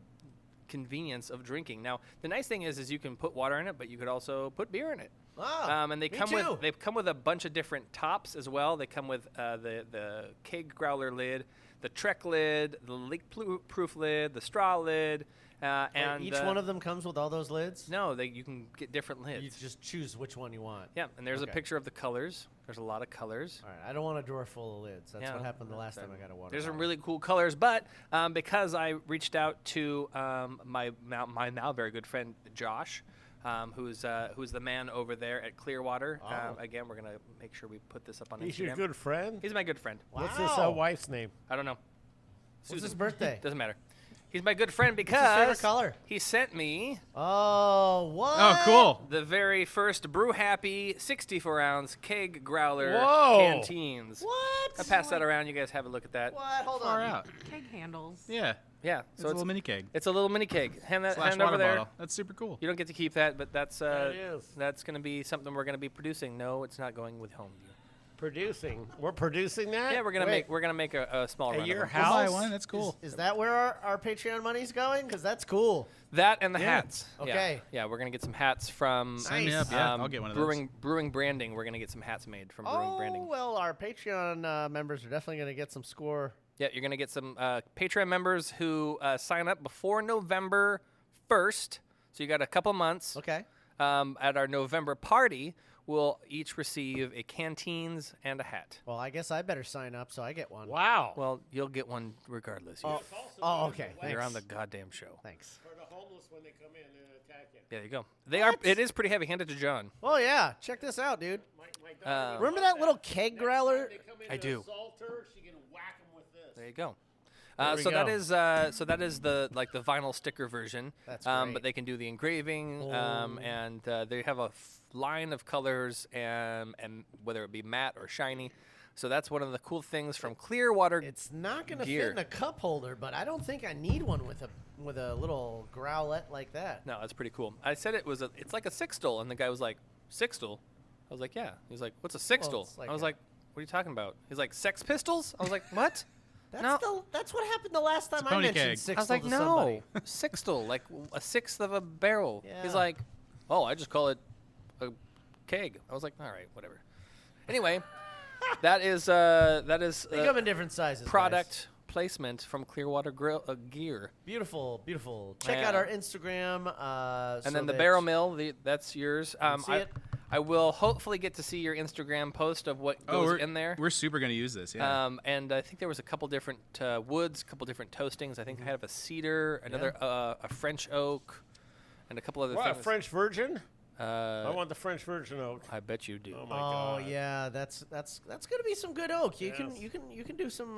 convenience of drinking. Now, the nice thing is you can put water in it, but you could also put beer in it. Wow, And they me come too. with a bunch of different tops as well. They come with the keg growler lid, the Trek lid, the leak-proof lid, the straw lid, and each one of them comes with all those lids? No, you can get different lids. You just choose which one you want. Yeah, and there's Okay. a picture of the colors. There's a lot of colors. All right, I don't want a drawer full of lids. That's Yeah, what happened the last time I got a water There's some bottle. really cool colors, but because I reached out to my now very good friend Josh, who's the man over there at Clearwater. Oh. Again, we're gonna make sure we put this up on He's Instagram. your good friend? He's my good friend. What's his wife's name? I don't know. What's his birthday? Doesn't matter. He's my good friend What's because his favorite color? he sent me. Oh, what? Oh, cool. The very first Brew Happy 64-ounce keg growler Whoa. canteens. What? I passed that around. You guys have a look at that. What? Hold Far on. out. Keg handles. Yeah. Yeah. It's a little mini keg. It's a little mini keg. Hand that Slash hand over water there. bottle. That's super cool. You don't get to keep that, but that's There it is. that's going to be something we're going to be producing. No, it's not going with Homeview. producing. We're producing that? Yeah, we're gonna make a small At run. your of them. house? I'll buy one. That's cool. Is that where our Patreon money's going? Because that's cool. That and the Yeah. hats. Okay. Yeah, we're gonna get some hats from Sign me up. Yeah, I'll get one of those. Brewing Branding. We're gonna get some hats made from Brewing Branding. Well, our Patreon members are definitely going to get some score. Yeah, you're gonna get some Patreon members who sign up before November 1st. So you got a couple months. Okay. At our November party, we'll each receive a canteens and a hat. Well, I guess I better sign up so I get one. Wow. Well, you'll get one regardless. Oh, okay. You're on Thanks. the goddamn show. Thanks. For the homeless when they come in and attack you. There you go. They are. It is pretty heavy. Hand it to John. Oh, yeah. Check this out, dude. My daughter, Remember that little keg growler? they come in I to do. assault her, she can whack them with this. There you go. There we so that go. is the vinyl sticker version. That's But great. they can do the engraving, and they have a line of colors, and whether it be matte or shiny. So that's one of the cool things from Clearwater. It's not going to Gear. fit in a cup holder, but I don't think I need one with a little growlette like that. No, that's pretty cool. I said it's like a sixtel, and the guy was like, sixtel? I was like, yeah. He was like, what's a sixtel? it's like I was a- like, what are you talking about? He's like, Sex Pistols? I was like, what? That's what happened the last time I pony mentioned keg. sixtel I was like, to no, somebody. sixtel, like a sixth of a barrel. Yeah. He's like, oh, I just call it a keg. I was like, all right, whatever. Anyway, that is They come in different sizes. product placement from Clearwater Grill Gear. Beautiful, beautiful. Check out our Instagram. And then the barrel mill, that's yours. see it. I will hopefully get to see your Instagram post of what goes in there. We're super gonna use this. Yeah. And I think there was a couple different woods, a couple different toastings. I think I have a cedar, another a French oak, and a couple other What, a things. French virgin? I want the French virgin oak. I bet you do. Oh my Oh god. yeah, that's gonna be some good oak. You can do some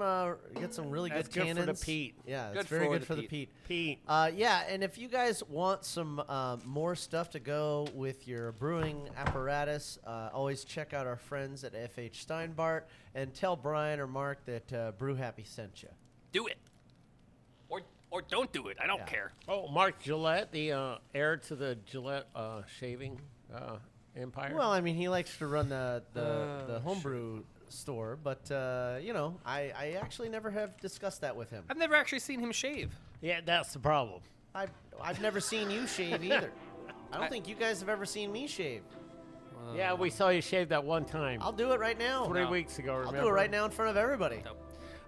get some really That's good good for the tannins. peat. Yeah, Good it's very for good the for the peat. peat. Pete. Yeah, and if you guys want some more stuff to go with your brewing apparatus, always check out our friends at FH Steinbart and tell Brian or Mark that Brew Happy sent you. Do it, or don't do it. I don't Yeah. care. Oh, Mark Gillette, the heir to the Gillette shaving empire. Well, I mean, he likes to run the homebrew store, but I actually never have discussed that with him. I've never actually seen him shave. yeah, that's the problem. I've never seen you shave either. I don't think you guys have ever seen me shave. Yeah, we saw you shave that one time. I'll do it right now. 3 weeks ago, remember? I'll do it right now in front of everybody.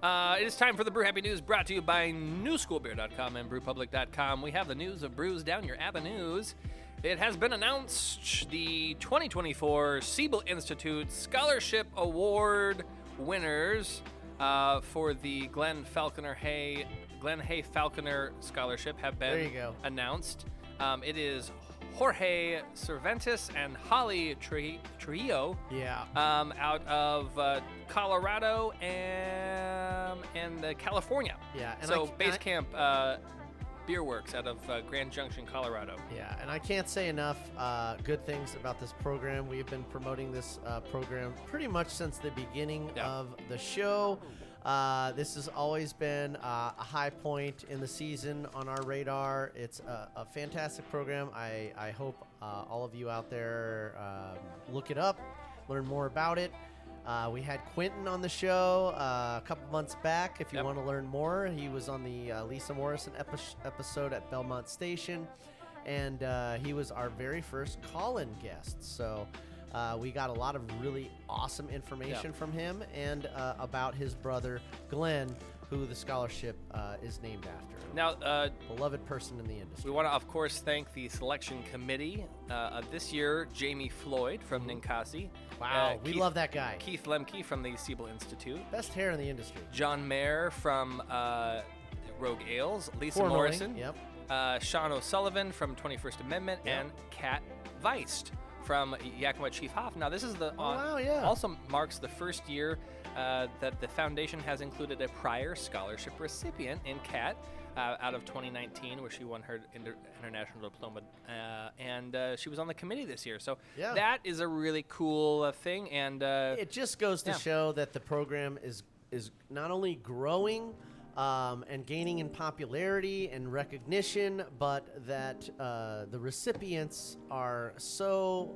It is time for the Brew Happy News, brought to you by NewSchoolBeer.com and BrewPublic.com. We have the news of brews down your avenues. It has been announced the 2024 Siebel Institute Scholarship Award winners for the Glenn Hay Falconer Scholarship have There you been go. announced. It is Jorge Cervantes and Holly Trujillo. Yeah. Out of Colorado and California. Yeah, and so Base Camp Beer Works out of Grand Junction, Colorado. Yeah, and I can't say enough good things about this program. We've been promoting this program pretty much since the beginning of the show. This has always been a high point in the season on our radar. It's a fantastic program. I hope all of you out there look it up, learn more about it. We had Quentin on the show a couple months back. If you want to learn more, he was on the Lisa Morrison episode at Belmont Station, and he was our very first call-in guest. So we got a lot of really awesome information from him and about his brother, Glenn, who the scholarship is named after. Now, beloved person in the industry. We want to, of course, thank the selection committee of this year, Jamie Floyd from Ninkasi. Wow, we love that guy. Keith Lemke from the Siebel Institute. Best hair in the industry. John Mayer from Rogue Ales. Lisa Formerly, Morrison. Yep. Sean O'Sullivan from 21st Amendment. And Kat Weist from Yakima Chief Hoff. Now, this is also marks the first year that the foundation has included a prior scholarship recipient in Kat out of 2019, where she won her international diploma, and she was on the committee this year. So that is a really cool thing, and it just goes to show that the program is not only growing and gaining in popularity and recognition, but that the recipients are so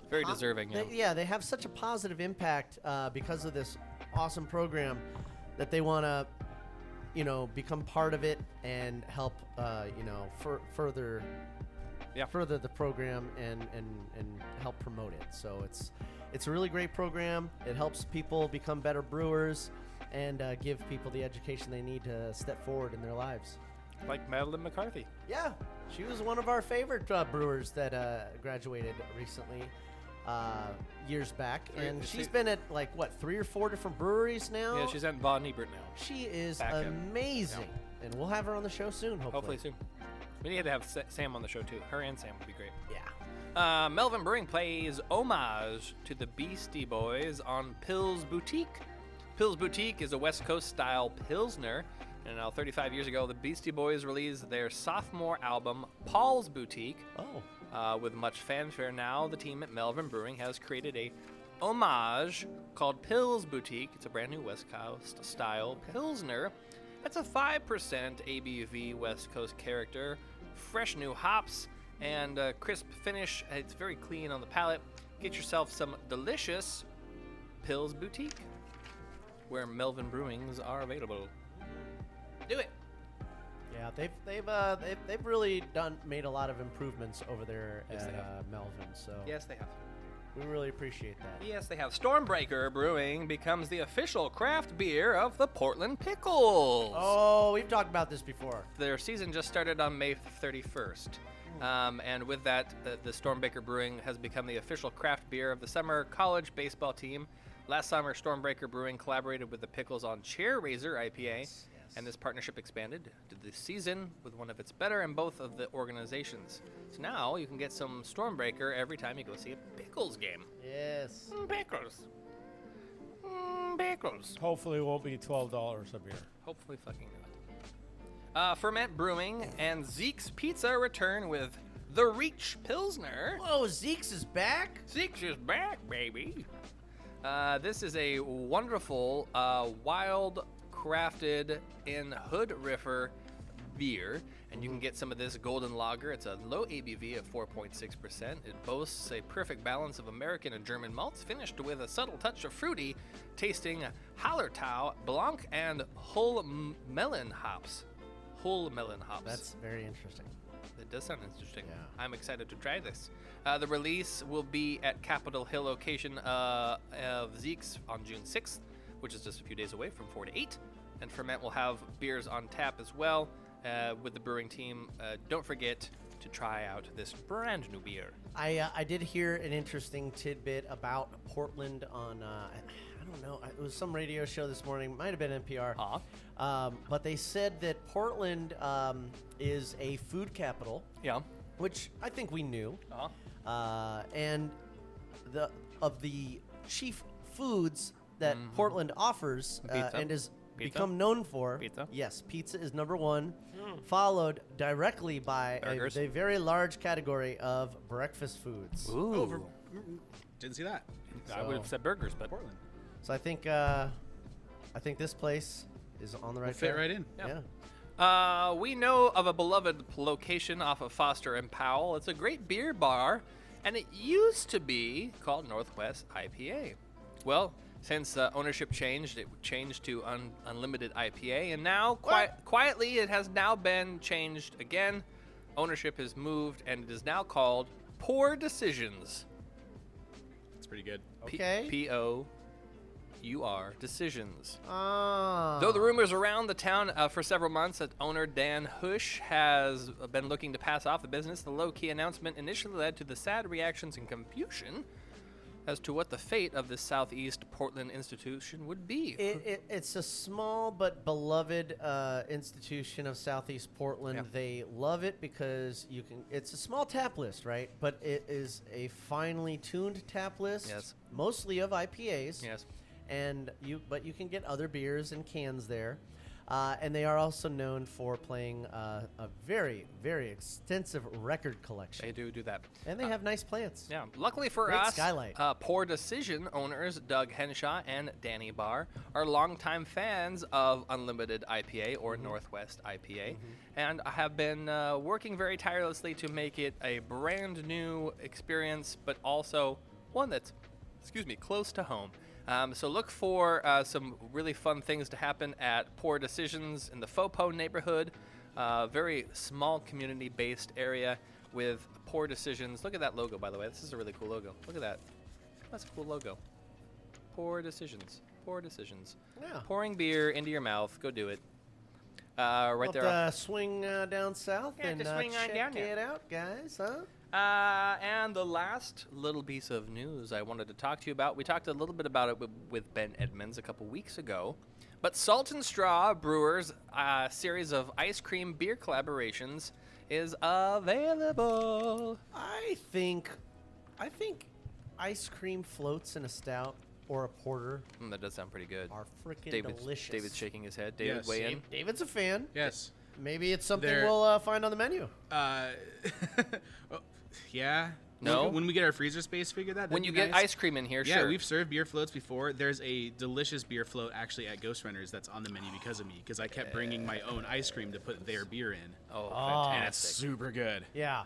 Very deserving, yeah. They have such a positive impact because of this awesome program that they want to, become part of it and help, further the program and help promote it. So it's a really great program. It helps people become better brewers and give people the education they need to step forward in their lives. Like Madeline McCarthy. Yeah, she was one of our favorite brewers that graduated recently, years back. And she's been at 3 or 4 different breweries now. Yeah, she's at Von Ebert now. She is amazing. Yeah. And we'll have her on the show soon, hopefully. Soon. We need to have Sam on the show, too. Her and Sam would be great. Yeah. Melvin Brewing plays homage to the Beastie Boys on Pils Boutique. Pils Boutique is a West Coast-style Pilsner. And now, 35 years ago, the Beastie Boys released their sophomore album, Paul's Boutique. With much fanfare now, the team at Melvin Brewing has created a homage called Pils Boutique. It's a brand new West Coast-style Pilsner. It's a 5% ABV West Coast character, fresh new hops, and crisp finish. It's very clean on the palate. Get yourself some delicious Pils Boutique, where Melvin Brewings are available. Do it. Yeah, they've really made a lot of improvements over there at Melvin. So yes, they have. We really appreciate that. Yes, they have. Stormbreaker Brewing becomes the official craft beer of the Portland Pickles. Oh, we've talked about this before. Their season just started on May 31st. And with that, the Stormbreaker Brewing has become the official craft beer of the summer college baseball team. Last summer, Stormbreaker Brewing collaborated with the Pickles on Chair Raiser IPA. And this partnership expanded to this season with one of its better in both of the organizations. So now you can get some Stormbreaker every time you go see a Pickles game. Yes. Pickles. Pickles. Hopefully it won't be $12 a beer. Hopefully fucking not. Ferment Brewing and Zeke's Pizza return with the Reach Pilsner. Whoa, Zeke's is back? Zeke's is back, baby. This is a wonderful, wild crafted in Hood River beer, and you can get some of this golden lager. It's a low ABV of 4.6%. It boasts a perfect balance of American and German malts, finished with a subtle touch of fruity, tasting Hallertau, Blanc, and Hull melon hops. Hull melon hops. That's very interesting. It does sound interesting. Yeah. I'm excited to try this. The release will be at Capitol Hill location of Zeke's on June 6th, which is just a few days away from 4 to 8. And Ferment will have beers on tap as well with the brewing team. Don't forget to try out this brand new beer. I did hear an interesting tidbit about Portland on, I don't know, it was some radio show this morning, might have been NPR. But they said that Portland is a food capital. Yeah. Which I think we knew. And of the chief foods that Portland offers and is become known for. Pizza? Yes, pizza is number one, followed directly by a very large category of breakfast foods. Ooh. Didn't see that. I would have said burgers, but Portland. So I think this place is on the right Fit track. right in. Yeah. We know of a beloved location off of Foster and Powell. It's a great beer bar, and it used to be called Northwest IPA. Well, since ownership changed, it changed to Unlimited IPA, and now quietly it has now been changed again. Ownership has moved, and it is now called Poor Decisions. That's pretty good. Okay. P-O-U-R Decisions. Ah. Though the rumors around the town for several months that owner Dan Hush has been looking to pass off the business, the low-key announcement initially led to the sad reactions and confusion as to what the fate of this Southeast Portland institution would be. It's a small but beloved institution of Southeast Portland. Yeah. They love it because it's a small tap list, right? But it is a finely tuned tap list. Yes. Mostly of IPAs. Yes. And you can get other beers and cans there. And they are also known for playing a very, very extensive record collection. They do that. And they have nice plants. Yeah. Luckily for Great us, skylight. Poor Decision owners Doug Henshaw and Danny Barr are longtime fans of Unlimited IPA or Northwest IPA, and have been working very tirelessly to make it a brand new experience, but also one that's, close to home. So look for some really fun things to happen at Poor Decisions in the Fauxpo neighborhood. Very small community-based area with Poor Decisions. Look at that logo, by the way. This is a really cool logo. Look at that. That's a cool logo. Poor Decisions. Poor Decisions. Yeah. Pouring beer into your mouth. Go do it. Right there. Swing down south and swing on check down there. it out, guys, huh? And the last little piece of news I wanted to talk to you about, we talked a little bit about it with Ben Edmonds a couple weeks ago, but Salt and Straw Brewers' series of ice cream beer collaborations is available. I think ice cream floats in a stout or a porter That does sound pretty good. are freaking delicious. David's shaking his head. David, Yes. weigh in. David's a fan. Yes. Maybe it's something They're- we'll find on the menu. Yeah. No? When we get our freezer space figured out. When that'd you be get nice. ice cream in here, Yeah, sure. we've served beer floats before. There's a delicious beer float actually at Ghost Runners that's on the menu because of me, because I kept bringing my own ice cream to put their beer in. Oh, And it's fantastic. super good. Yeah.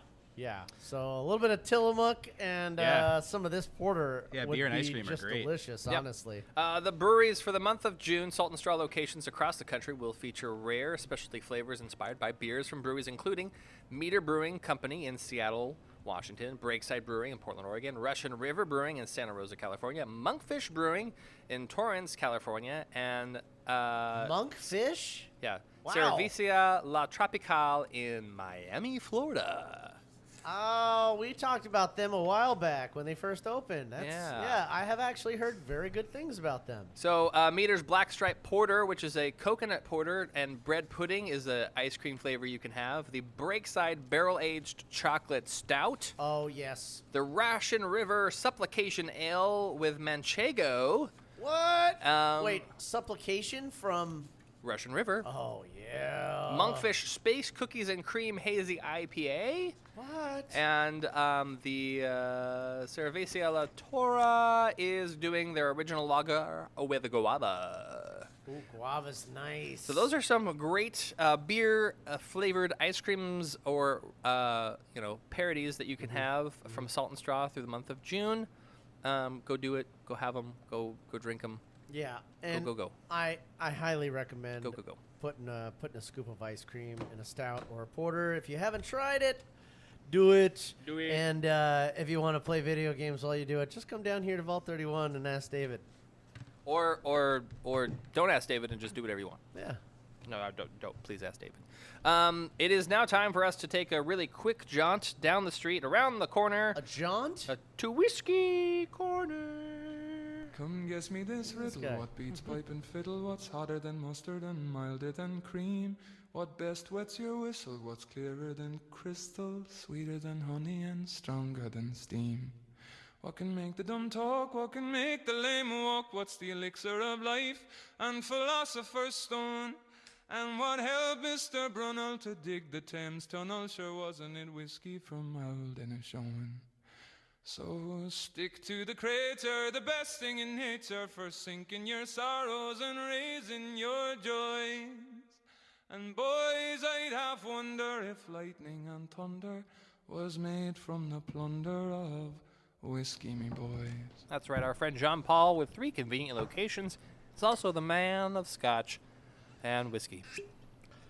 So a little bit of Tillamook and Yeah. some of this porter. Yeah, would beer and ice be cream are just great. delicious, Yep. honestly. The breweries for the month of June, Salt and Straw locations across the country will feature rare specialty flavors inspired by beers from breweries including Meter Brewing Company in Seattle, Washington, Breakside Brewing in Portland, Oregon, Russian River Brewing in Santa Rosa, California, Monkfish Brewing in Torrance, California, and Monkfish? Yeah, Wow. Cervecería La Tropical in Miami, Florida. Oh, we talked about them a while back when they first opened. Yeah. Yeah, I have actually heard very good things about them. So Meter's Black Stripe Porter, which is a coconut porter, and bread pudding is the ice cream flavor you can have. The Breakside Barrel-Aged Chocolate Stout. Oh, yes. The Russian River Supplication Ale with Manchego. What? Um, Wait, supplication from... Russian River. Oh, yeah. Monkfish Space Cookies and Cream Hazy IPA. What? And the Cervecería La Torre is doing their original lager with guava. Ooh, guava's nice. So those are some great beer flavored ice creams or parodies that you can have from Salt and Straw through the month of June. Go do it. Go have them. Go drink them. Yeah, and go. I highly recommend Go. putting a scoop of ice cream in a stout or a porter. If you haven't tried it, do it. Do it. And if you want to play video games while you do it, just come down here to Vault 31 and ask David. Or don't ask David and just do whatever you want. Yeah. No, don't. Please ask David. It is now time for us to take a really quick jaunt down the street, around the corner. A jaunt? To Whiskey Corner. Come guess me this riddle, guy. what beats pipe and fiddle, what's hotter than mustard and milder than cream? What best wets your whistle, what's clearer than crystal, sweeter than honey and stronger than steam? What can make the dumb talk, what can make the lame walk, what's the elixir of life and philosopher's stone? And what helped Mr. Brunel to dig the Thames Tunnel, sure wasn't it whiskey from Aldinishon? So stick to the crater, the best thing in nature, for sinking your sorrows and raising your joys. And boys, I'd half wonder if lightning and thunder was made from the plunder of whiskey, me boys. That's right, our friend John Paul, with 3 convenient locations, is also the man of scotch and whiskey.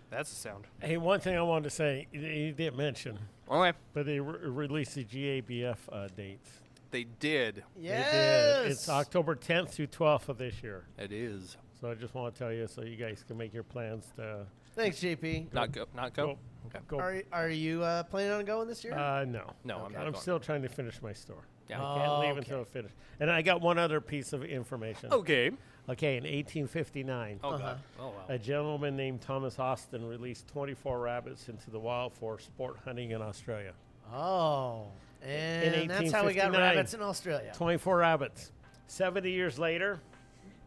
That's the sound. Hey, one thing I wanted to say, you didn't mention. Okay. But they released the GABF dates. They did. Yes. They did. It's October 10th through 12th of this year. It is. So I just want to tell you so you guys can make your plans to... Thanks, JP. Not go. Okay. Go. Are you planning on going this year? No. No, I'm not I'm going. still trying to finish my store. Yeah. I can't leave until I finish. And I got one other piece of information. Okay. Okay, in 1859, Oh, God. Oh, wow. a gentleman named Thomas Austin released 24 rabbits into the wild for sport hunting in Australia. Oh. In And that's how we got 1859. rabbits in Australia. 24 rabbits. 70 years later,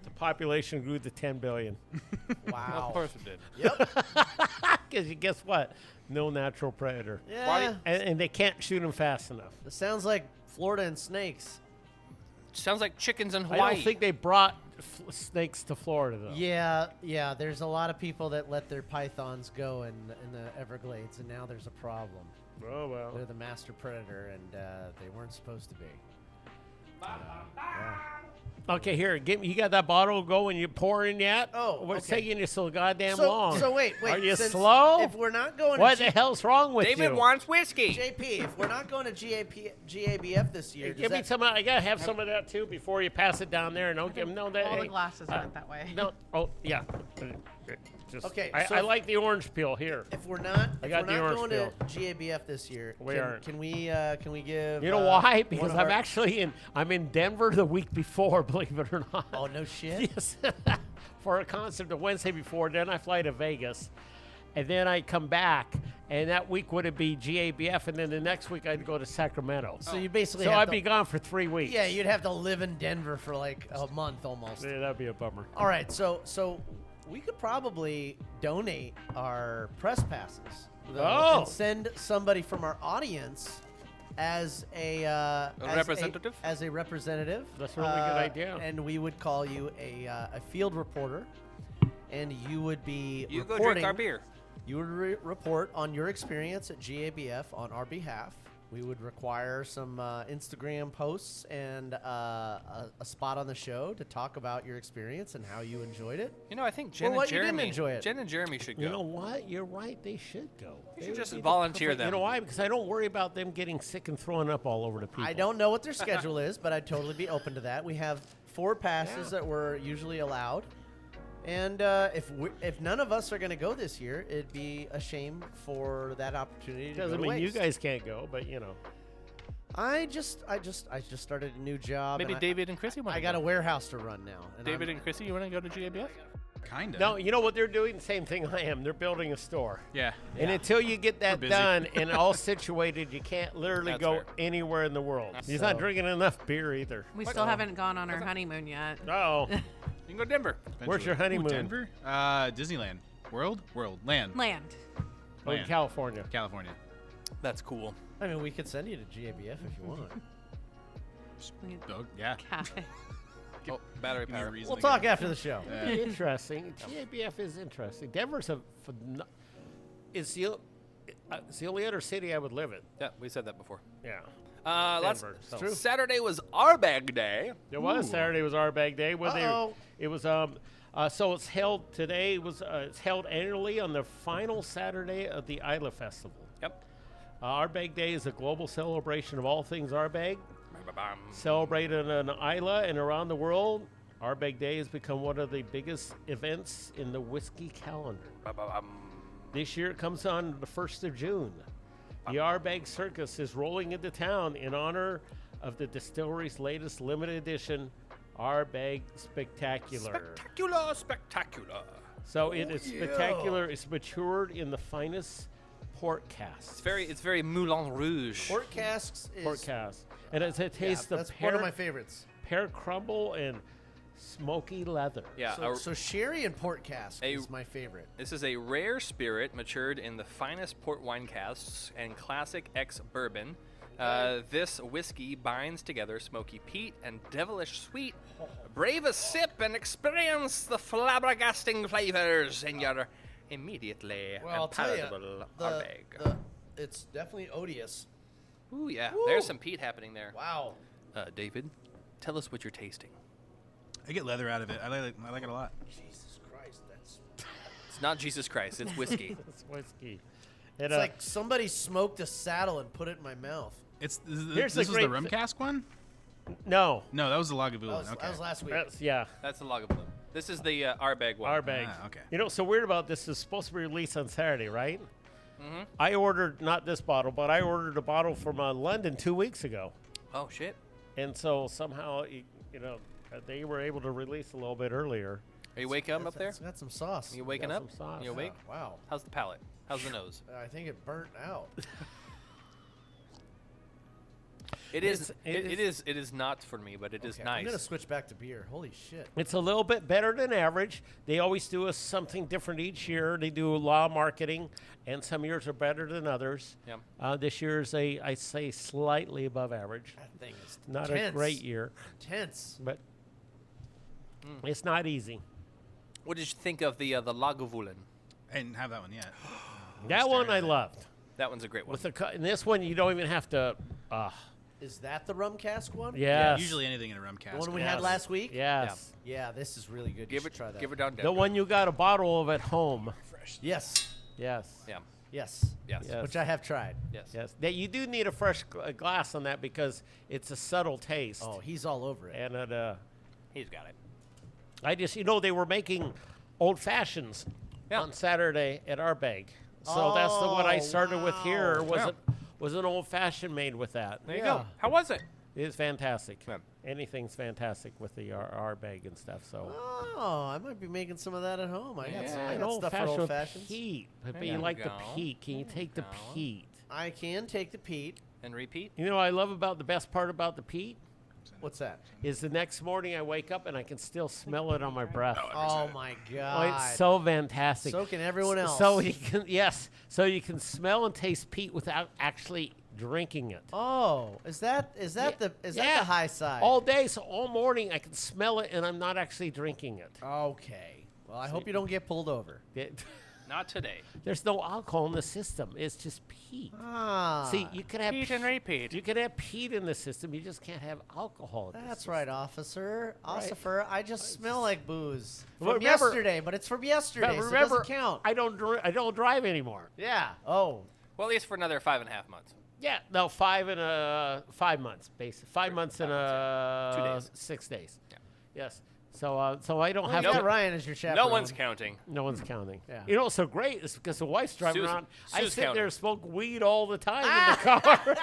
the population grew to 10 billion. Wow. Of course it did. Yep. Because guess what? No natural predator. Yeah. And they can't shoot them fast enough. It sounds like Florida and snakes. Sounds like chickens in I Hawaii. don't think they brought snakes to Florida, though. Yeah. There's a lot of people that let their pythons go in the Everglades, and now there's a problem. Oh, well. They're the master predator, and they weren't supposed to be. Okay, here, give me. You got that bottle going? You pouring yet? Oh, what's okay. taking you so goddamn So- long? so wait. Are you since slow? If we're not going, what to the hell's wrong with you? David wants whiskey. JP, if we're not going to GABF this year, Hey, does give me that- some. I gotta have some of that too before you pass it down there. And don't give them no that. All the hey, glasses aren't that way. No. Oh yeah. Just, Okay, I, so I if- like the orange peel here. If we're not, I if got we're the not orange going peel. to GABF this year, We aren't. can we give? You know why? one Because of I'm our- actually I'm in Denver the week before, believe it or not. Oh no shit. Yes. For a concert the Wednesday before, then I fly to Vegas, and then I come back, and that week would be GABF, and then the next week I'd go to Sacramento. So you basically so have I'd to- be gone for 3 weeks. Yeah, you'd have to live in Denver for like a month almost. Yeah, that'd be a bummer. All right, so we could probably donate our press passes. Oh. And send somebody from our audience as a representative? As a representative. That's a really good idea. And we would call you a field reporter, and you would be You go reporting. drink our beer. You would report on your experience at GABF on our behalf. We would require some Instagram posts and a spot on the show to talk about your experience and how you enjoyed it. You know, I think Or Jen what and you didn't Jeremy. enjoy it. Jen and Jeremy should go. You know what? You're right. They should go. You They should would just be the volunteer perfect- them. You know why? Because I don't worry about them getting sick and throwing up all over the people. I don't know what their schedule is, but I'd totally be open to that. We have 4 passes that we're usually allowed. And if none of us are going to go this year, it'd be a shame for that opportunity to Doesn't go to mean you waste. guys can't go, but you know. I just started a new job. Maybe and David and Chrissy want I to got go. a warehouse to run now. And David I'm- and Chrissy, you want to go to GABF? Kinda. No, you know what they're doing? The same thing I am. They're building a store. Yeah. And until you get that busy. done and all situated, you can't literally That's go fair. anywhere in the world. He's So- not drinking enough beer either. We still haven't gone on our honeymoon yet. Oh, You can go to Denver. where's your honeymoon? Ooh, Denver? Disneyland. World? Land. Land. Oh, in Land. California. California. That's cool. I mean, we could send you to GABF if you want. Oh, yeah. Cafe. Oh, battery Give me a power. reason We'll to talk go. after the show. Yeah. Interesting. GABF is interesting. Denver's it's the only other city I would live in. Yeah, we said that before. Yeah. Denver. so- True. Saturday was our bag day. It was Saturday was our bag day. Uh-oh. It was so it's held today. It's held annually on the final Saturday of the Isla Festival. Yep. Our Bag Day is a global celebration of all things Arbag. Ba-bam. Celebrated on Isla and around the world, Our Bag Day has become one of the biggest events in the whiskey calendar. Ba-ba-bam. This year it comes on the 1st of June. The Arbag Circus is rolling into town in honor of the distillery's latest limited edition Arbag Spectacular. Spectacular. So it is spectacular. It's matured in the finest port casks. It's very Moulin Rouge. Port casks is Port casks. And it's a taste that's of one of my favorites. pear crumble and smoky leather. Yeah. So sherry and port cask is my favorite. This is a rare spirit matured in the finest port wine casks and classic ex-bourbon. This whiskey binds together smoky peat and devilish sweet. Brave a sip and experience the flabbergasting flavors in your immediately Well, I'll tell you, palatable Arbag. it's definitely odious. Ooh, yeah. Woo. There's some peat happening there. Wow. David, tell us what you're tasting. I get leather out of it. I like it a lot. Jesus Christ, that's It's not Jesus Christ. It's whiskey. It's whiskey. it's like somebody smoked a saddle and put it in my mouth. This Here's was the the great rum thi- cask one? No. No, that was the Lagavulin. That Okay. was last week. Yeah. That's the Lagavulin. This is the Arbag one. Arbag. Ah, okay. You know what's so weird about this is supposed to be released on Saturday, right? Mm-hmm. I ordered, not this bottle, but I ordered a bottle from London 2 weeks ago. Oh, shit. And so somehow, they were able to release a little bit earlier. Are you waking up there? It's got some sauce. You waking Got up? some sauce. You awake? Wow. How's the palate? How's the nose? I think it burnt out. It is not for me, but it is Okay, nice. I'm gonna switch back to beer. Holy shit. It's a little bit better than average. They always do something different each year. They do a lot of marketing, and some years are better than others. Yeah. This year is I say slightly above average. That thing is Not tense. a great year, Tense. but it's not easy. What did you think of the Lagavulin? I didn't have that one yet. That one I loved. That one's a great one. With in this one, you don't even have to. Is that the rum cask one? Yes. Usually anything in a rum cask. The one we had last week? Yes. Yeah, this is really good. You should try that. Give it down. The one you got a bottle of at home. Yes. Yes. Yeah. Yes. Yes. Which I have tried. Yes. Yes. Now, you do need a fresh glass on that because it's a subtle taste. Oh, he's all over it. And it, He's got it. I just, they were making old fashions on Saturday at Ardbeg. So that's the one I started with here. Was an old fashioned made with that. There you go. How was it? It's fantastic. Anything's fantastic with the Ardbeg and stuff. So. Oh, I might be making some of that at home. I got some An stuff for old fashions. peat. But you like the peat. Can you take the peat? I can take the peat. And repeat? You know what I love about the best part about the peat? What's that? Is the next morning I wake up and I can still smell it on my breath. Oh my God! Oh, it's so fantastic. So can everyone else. So you can so you can smell and taste peat without actually drinking it. Oh, is that the high side? All day, so all morning I can smell it and I'm not actually drinking it. Okay. Well, I hope you don't get pulled over. Not today. There's no alcohol in the system. It's just peat. Ah. See, you can have Peat and repeat. You can have peat in the system. You just can't have alcohol. In That's the right, officer. Right. Officer, I just smell like booze from Remember- yesterday, but it's from yesterday, But so it remember, doesn't count. I don't drive anymore. Yeah. Oh. Well, at least for another 5.5 months. Yeah, no, 5 months, basically. 5 months and 2 days. 6 days. Yeah. Yes. So I don't Well, have you got to. Ryan as your chaperone. No one's counting. No one's counting. Yeah. You know what's so great is because the wife's driving around. I Sue's sit there counting. and smoke weed all the time in the car.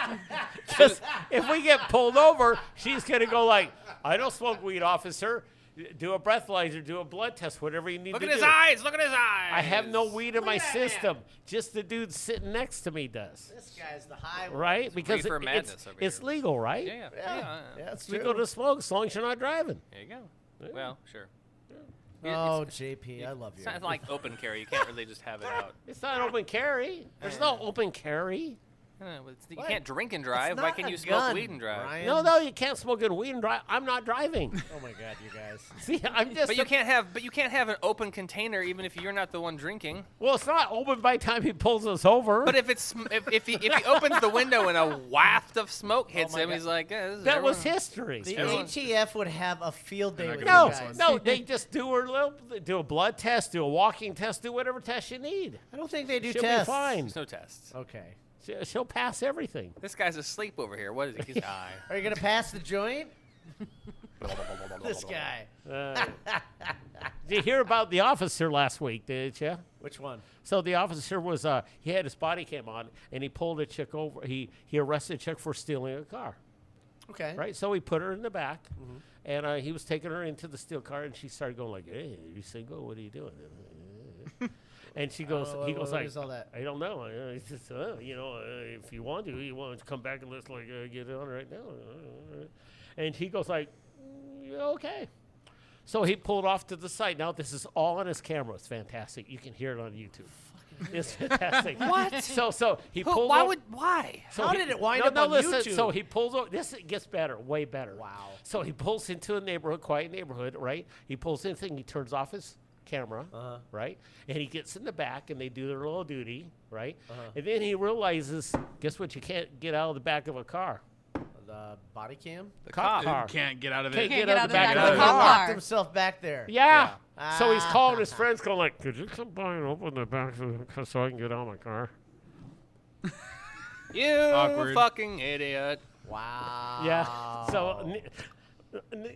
Just if we get pulled over, she's gonna go like, "I don't smoke weed, officer. Do a breathalyzer, do a blood test, whatever you need Look to at do." his eyes. Look at his eyes. I have no weed in my system. Just the dude sitting next to me does. This guy's the high one. Right? Because reefer madness over it's here. legal, right? Yeah. Yeah, that's It's true. legal to smoke as long as you're not driving. There you go. Well, sure. Oh, JP, I love you. It's not like open carry. You can't really just have it out. It's not open carry. There's no open carry. You can't drink and drive. Why not can a you smoke gun, weed and drive? Ryan. No, you can't smoke good weed and drive. I'm not driving. Oh my God, you guys. See, I'm just. But you can't have an open container even if you're not the one drinking. Well, it's not open by the time he pulls us over. But if he opens the window and a waft of smoke hits my him, God. he's like, this is that was everyone- history. The Everyone- ATF would have a field day with you No, guys. no, they just do a blood test, do a walking test, do whatever test you need. I don't think they do She'll tests. be fine. There's no tests. Okay. She'll pass everything. This guy's asleep over here. What is he? He's high. Are you gonna pass the joint? This guy. Did you hear about the officer last week, did you? Which one? So the officer was, he had his body cam on, and he pulled a chick over. He arrested a chick for stealing a car. Okay. Right? So he put her in the back, and he was taking her into the steel car, and she started going like, "Hey, are you single? What are you doing?" And she goes, he goes what like, is all that? "I don't know. It's just, if you want to come back and let's like get on right now." And he goes like, "Yeah, okay." So he pulled off to the side. Now this is all on his camera. It's fantastic. You can hear it on YouTube. It's fantastic. What? So he pulled. Why? So How he- did it wind no, up no, on listen, YouTube? So he pulls over. This gets better, way better. Wow. So he pulls into a neighborhood, quiet neighborhood, right? He pulls in thing. He turns off his camera, right? And he gets in the back, and they do their little duty, right? And then he realizes, guess what? You can't get out of the back of a car. The body cam? The Cop cop. car. Can't get out of Can't it. get out of the back of the the He cop car. locked car. himself back there. Yeah. So he's calling his Ah. friends, going like, "Could you come by and open the back so I can get out of my car?" You Awkward. fucking idiot. Wow. Yeah. So,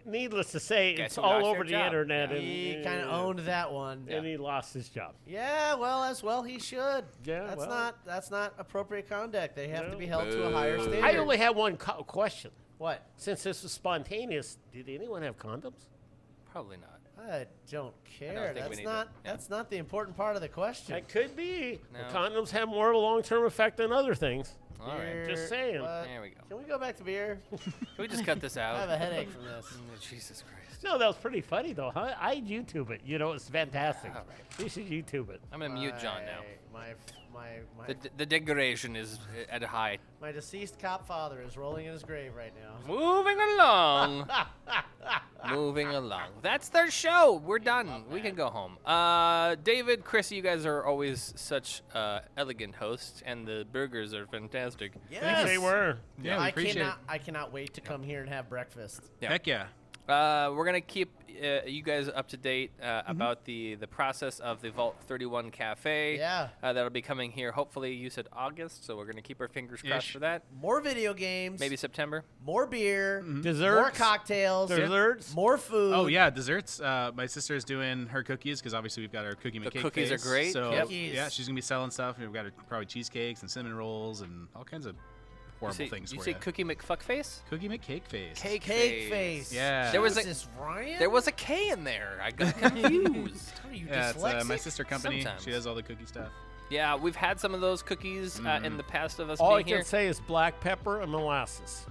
needless to say, Guess it's who all lost over their the job? internet, He and kind of owned that one. and he lost his job. Yeah, well, as well he should. Yeah, That's not appropriate conduct. They have to No. be held to a higher standard. I only have one question. What? Since this was spontaneous, did anyone have condoms? Probably not. I don't care. think we need That's not the important part of the question. It could be. No. Condoms have more of a long-term effect than other things. All right. Just saying. There we go. Can we go back to beer? Can we just cut this out? I have a headache from this. Jesus Christ. No, that was pretty funny though. I YouTube it. You know, it's fantastic. All right. You should YouTube it. I'm gonna mute John now. The degradation is at a high. my deceased cop father is rolling in his grave right now. Moving along. Moving along. That's their show. We're done. We can go home. David, Chrissy, you guys are always such elegant hosts, and the burgers are fantastic. Yes. They were. Yeah, we appreciate it. I cannot wait to come here and have breakfast. Yeah. Heck yeah. We're gonna keep you guys up to date about the process of the Vault 31 Cafe. Yeah. That'll be coming here. Hopefully, you said August, so we're gonna keep our fingers crossed Ish. for that. More video games. Maybe September. More beer. Desserts. More cocktails. Desserts. More food. Oh yeah, desserts. My sister's doing her cookies because obviously we've got our cookie The McCake cookies are face. great. So Cookies. yeah, she's gonna be selling stuff. We've got probably cheesecakes and cinnamon rolls and all kinds of horrible things You for say you. Cookie McFuckface? Cookie McCake face. Cake face. Yeah. There was Jesus, Ryan? There was a K in there. I got confused. Are you Yeah, it's dyslexic? my sister company. Sometimes. She does all the cookie stuff. Yeah, we've had some of those cookies in the past of us All I being here. can say is black pepper and molasses.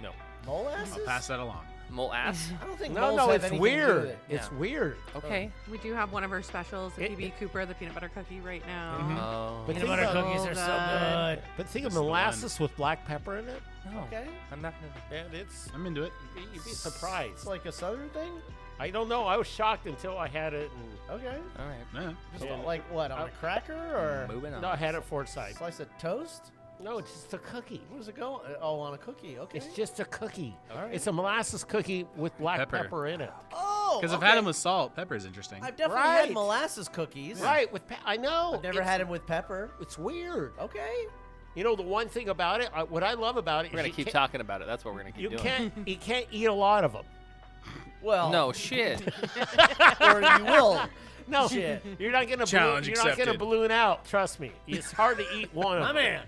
No. Molasses? I'll pass that along. Mole-ass? I don't think No, moles no, have it's anything to do with weird. it. It's Yeah. weird. Okay. We do have one of our specials, the It- PB it- Cooper, the peanut butter cookie right now. Oh. But Peanut think butter about- cookies are so good. But think of This is the one. molasses with black pepper in it. No. Okay. I'm not gonna. And it's I'm into it. you'd be It's surprised. like a southern thing? I don't know. I was shocked until I had it. And Okay. All right. Yeah. Just Yeah. like what, on a cracker or Moving on. no, I had it for side. slice of toast? No, it's just a cookie. Where's it going? Oh, on a cookie. Okay. It's just a cookie. All right. It's a molasses cookie with black Pepper. pepper in it. Oh, Because okay. I've had them with salt. Pepper is interesting. I've definitely had Right. molasses cookies. Right, with I know. I've never had them with pepper. It's weird. Okay. You know the one thing about it, what I love about it, We're is gonna you keep can't- talking about it. That's what we're gonna keep You doing. can't eat a lot of them. Well, No shit. or you will. No, Shit. you're not gonna Challenge you're not gonna accepted. balloon out. Trust me, it's hard to eat one of My them. man.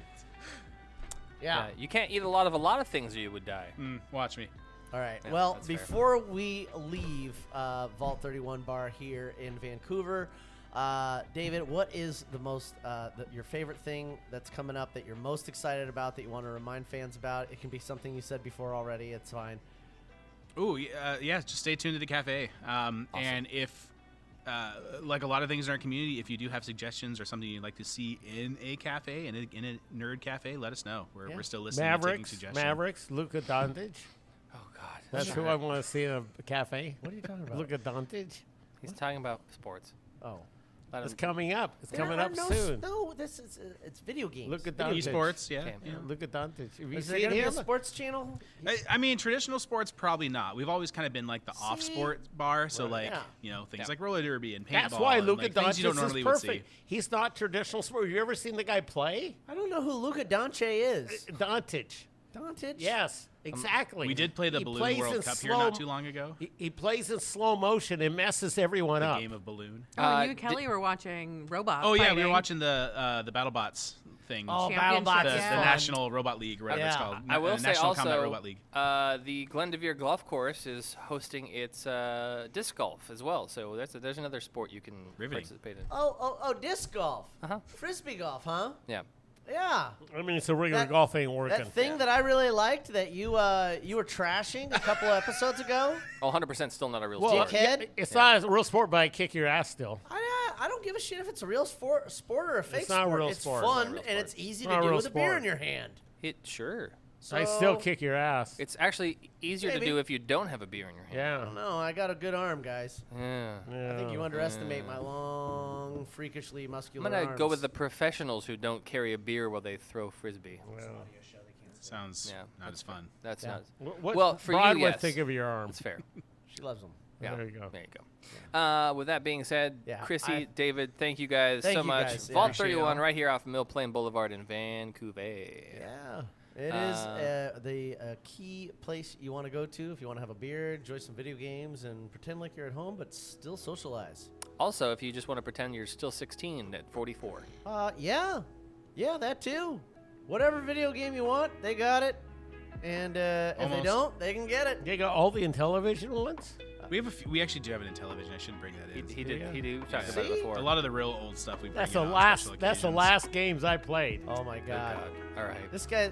Yeah. You can't eat a lot of things or you would die. Watch me. All right. Yeah, Well, that's fair. before we leave Vault 31 Bar here in Vancouver, David, what is the most your favorite thing that's coming up that you're most excited about that you want to remind fans about? It can be something you said before already. It's fine. Ooh, yeah, just stay tuned to the cafe. And if, like a lot of things in our community, if you do have suggestions or something you'd like to see in a cafe, in a nerd cafe, let us know. We're still listening and taking suggestions. Mavericks, Luka Doncic. Oh God. That's who I want to see in a cafe. What are you talking about? Luka Doncic. He's talking about sports. Oh. Let It's him- coming up. It's coming There are up no soon. No, this is it's video games. Luka Video Doncic. games. Esports, yeah. Okay. yeah. Luka Doncic. Have you Is there seen gonna be a him? sports channel? I mean, traditional sports probably not. We've always kind of been like the off sport bar, so like Yeah. things like roller derby and paintball. That's why and, Luka like, things you don't Doncic normally is would perfect. see. He's not traditional sport. Have you ever seen the guy play? I don't know who Luka Doncic is. Doncic. Doncic? Yes, exactly. We did play the He Balloon plays World in Cup here slow- not too long ago. He plays in slow motion and messes everyone The up. game of Balloon. Oh, you and Kelly were watching Robot. Oh yeah, we fighting. were watching the BattleBots thing. Oh, Championship, BattleBots the, is yeah. the fun. National Robot League, or whatever it's Yeah. called. I will say National Combat also, Robot League. the Glendeveer Golf Course is hosting its disc golf as well. So there's another sport you can Riveting. participate in. Oh, disc golf. Uh-huh. Frisbee golf, huh? Yeah. Yeah. I mean, so regular That- golf ain't working. That thing that I really liked that you were trashing a couple episodes ago. Oh, 100% still not a real well, sport. Dickhead. it's not a real sport, but I kick your ass still. I don't give a shit if it's a real sport or a fake It's not a sport. real It's sport. fun It's not a real and sport. it's easy It's to not a do real with a beer sport. in your hand. Sure. So, I still kick your ass. It's actually easier Maybe. to do if you don't have a beer in your hand. I Yeah. don't know. I got a good arm, guys. Yeah. I think you Yeah. underestimate my long, freakishly I'm muscular gonna arms. go with the professionals who don't carry a beer while they throw frisbee. Well, Sounds Yeah, not as fun. That's Yeah. not. what Well, for you, Broadway yes. think of your arm? It's fair. She loves them. Yeah. There you go. There you go. With that being said, Yeah, Chrissy, David, thank you guys Thank so you much. guys. Yeah. Vault Appreciate 31 it. right here off Mill Plain Boulevard in Vancouver. Yeah. It is the key place you want to go to if you want to have a beer, enjoy some video games, and pretend like you're at home, but still socialize. Also, if you just want to pretend you're still 16 at 44. Yeah, that too. Whatever video game you want, they got it. And if they Almost. don't, they can get it. They got all the Intellivision ones. We have a few, we actually do have it in television. I shouldn't bring that in. He did. Yeah. He did talk about it See? before. A lot of the real old stuff we bring That's in the on last. special That's the occasions. last games I played. Oh my Good God. God. All right. This guy,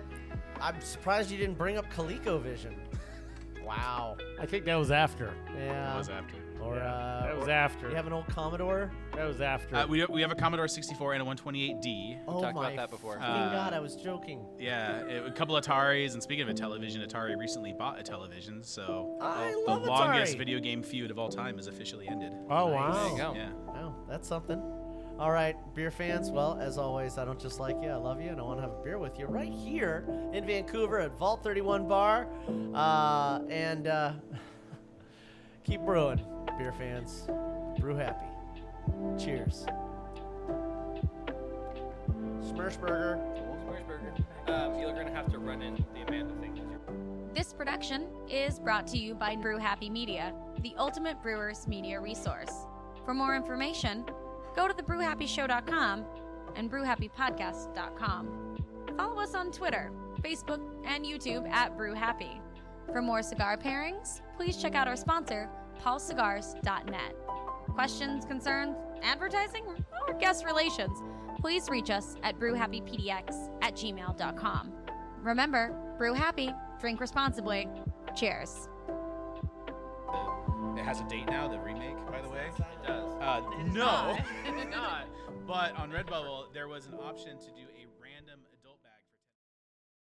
I'm surprised you didn't bring up ColecoVision. Wow. I think that was after. Yeah. That was after. Or that was after. You have an old Commodore? That was after. We have a Commodore 64 and a 128D. Oh talked my about that before. fucking God, I was joking. Yeah, a couple Ataris, and speaking of a television, Atari recently bought a television, so I the love longest Atari. video game feud of all time has officially ended. Oh, wow. There you go. Yeah. Wow, that's something. All right, beer fans. Well, as always, I don't just like you. I love you, and I want to have a beer with you right here in Vancouver at Vault 31 Bar. And keep brewing, beer fans. Brew happy. Cheers. Smurshburger. You're going to have to run in the Amanda thing. This production is brought to you by Brew Happy Media, the ultimate brewers media resource. For more information, go to thebrewhappyshow.com and brewhappypodcast.com. Follow us on Twitter, Facebook, and YouTube at Brew Happy. For more cigar pairings, please check out our sponsor, paulcigars.net. Questions, concerns, advertising, or guest relations, please reach us at brewhappypdx@gmail.com. Remember, brew happy, drink responsibly. Cheers. It has a date now, the remake, by the way. It does. No, it's not. But on Redbubble, there was an option to do a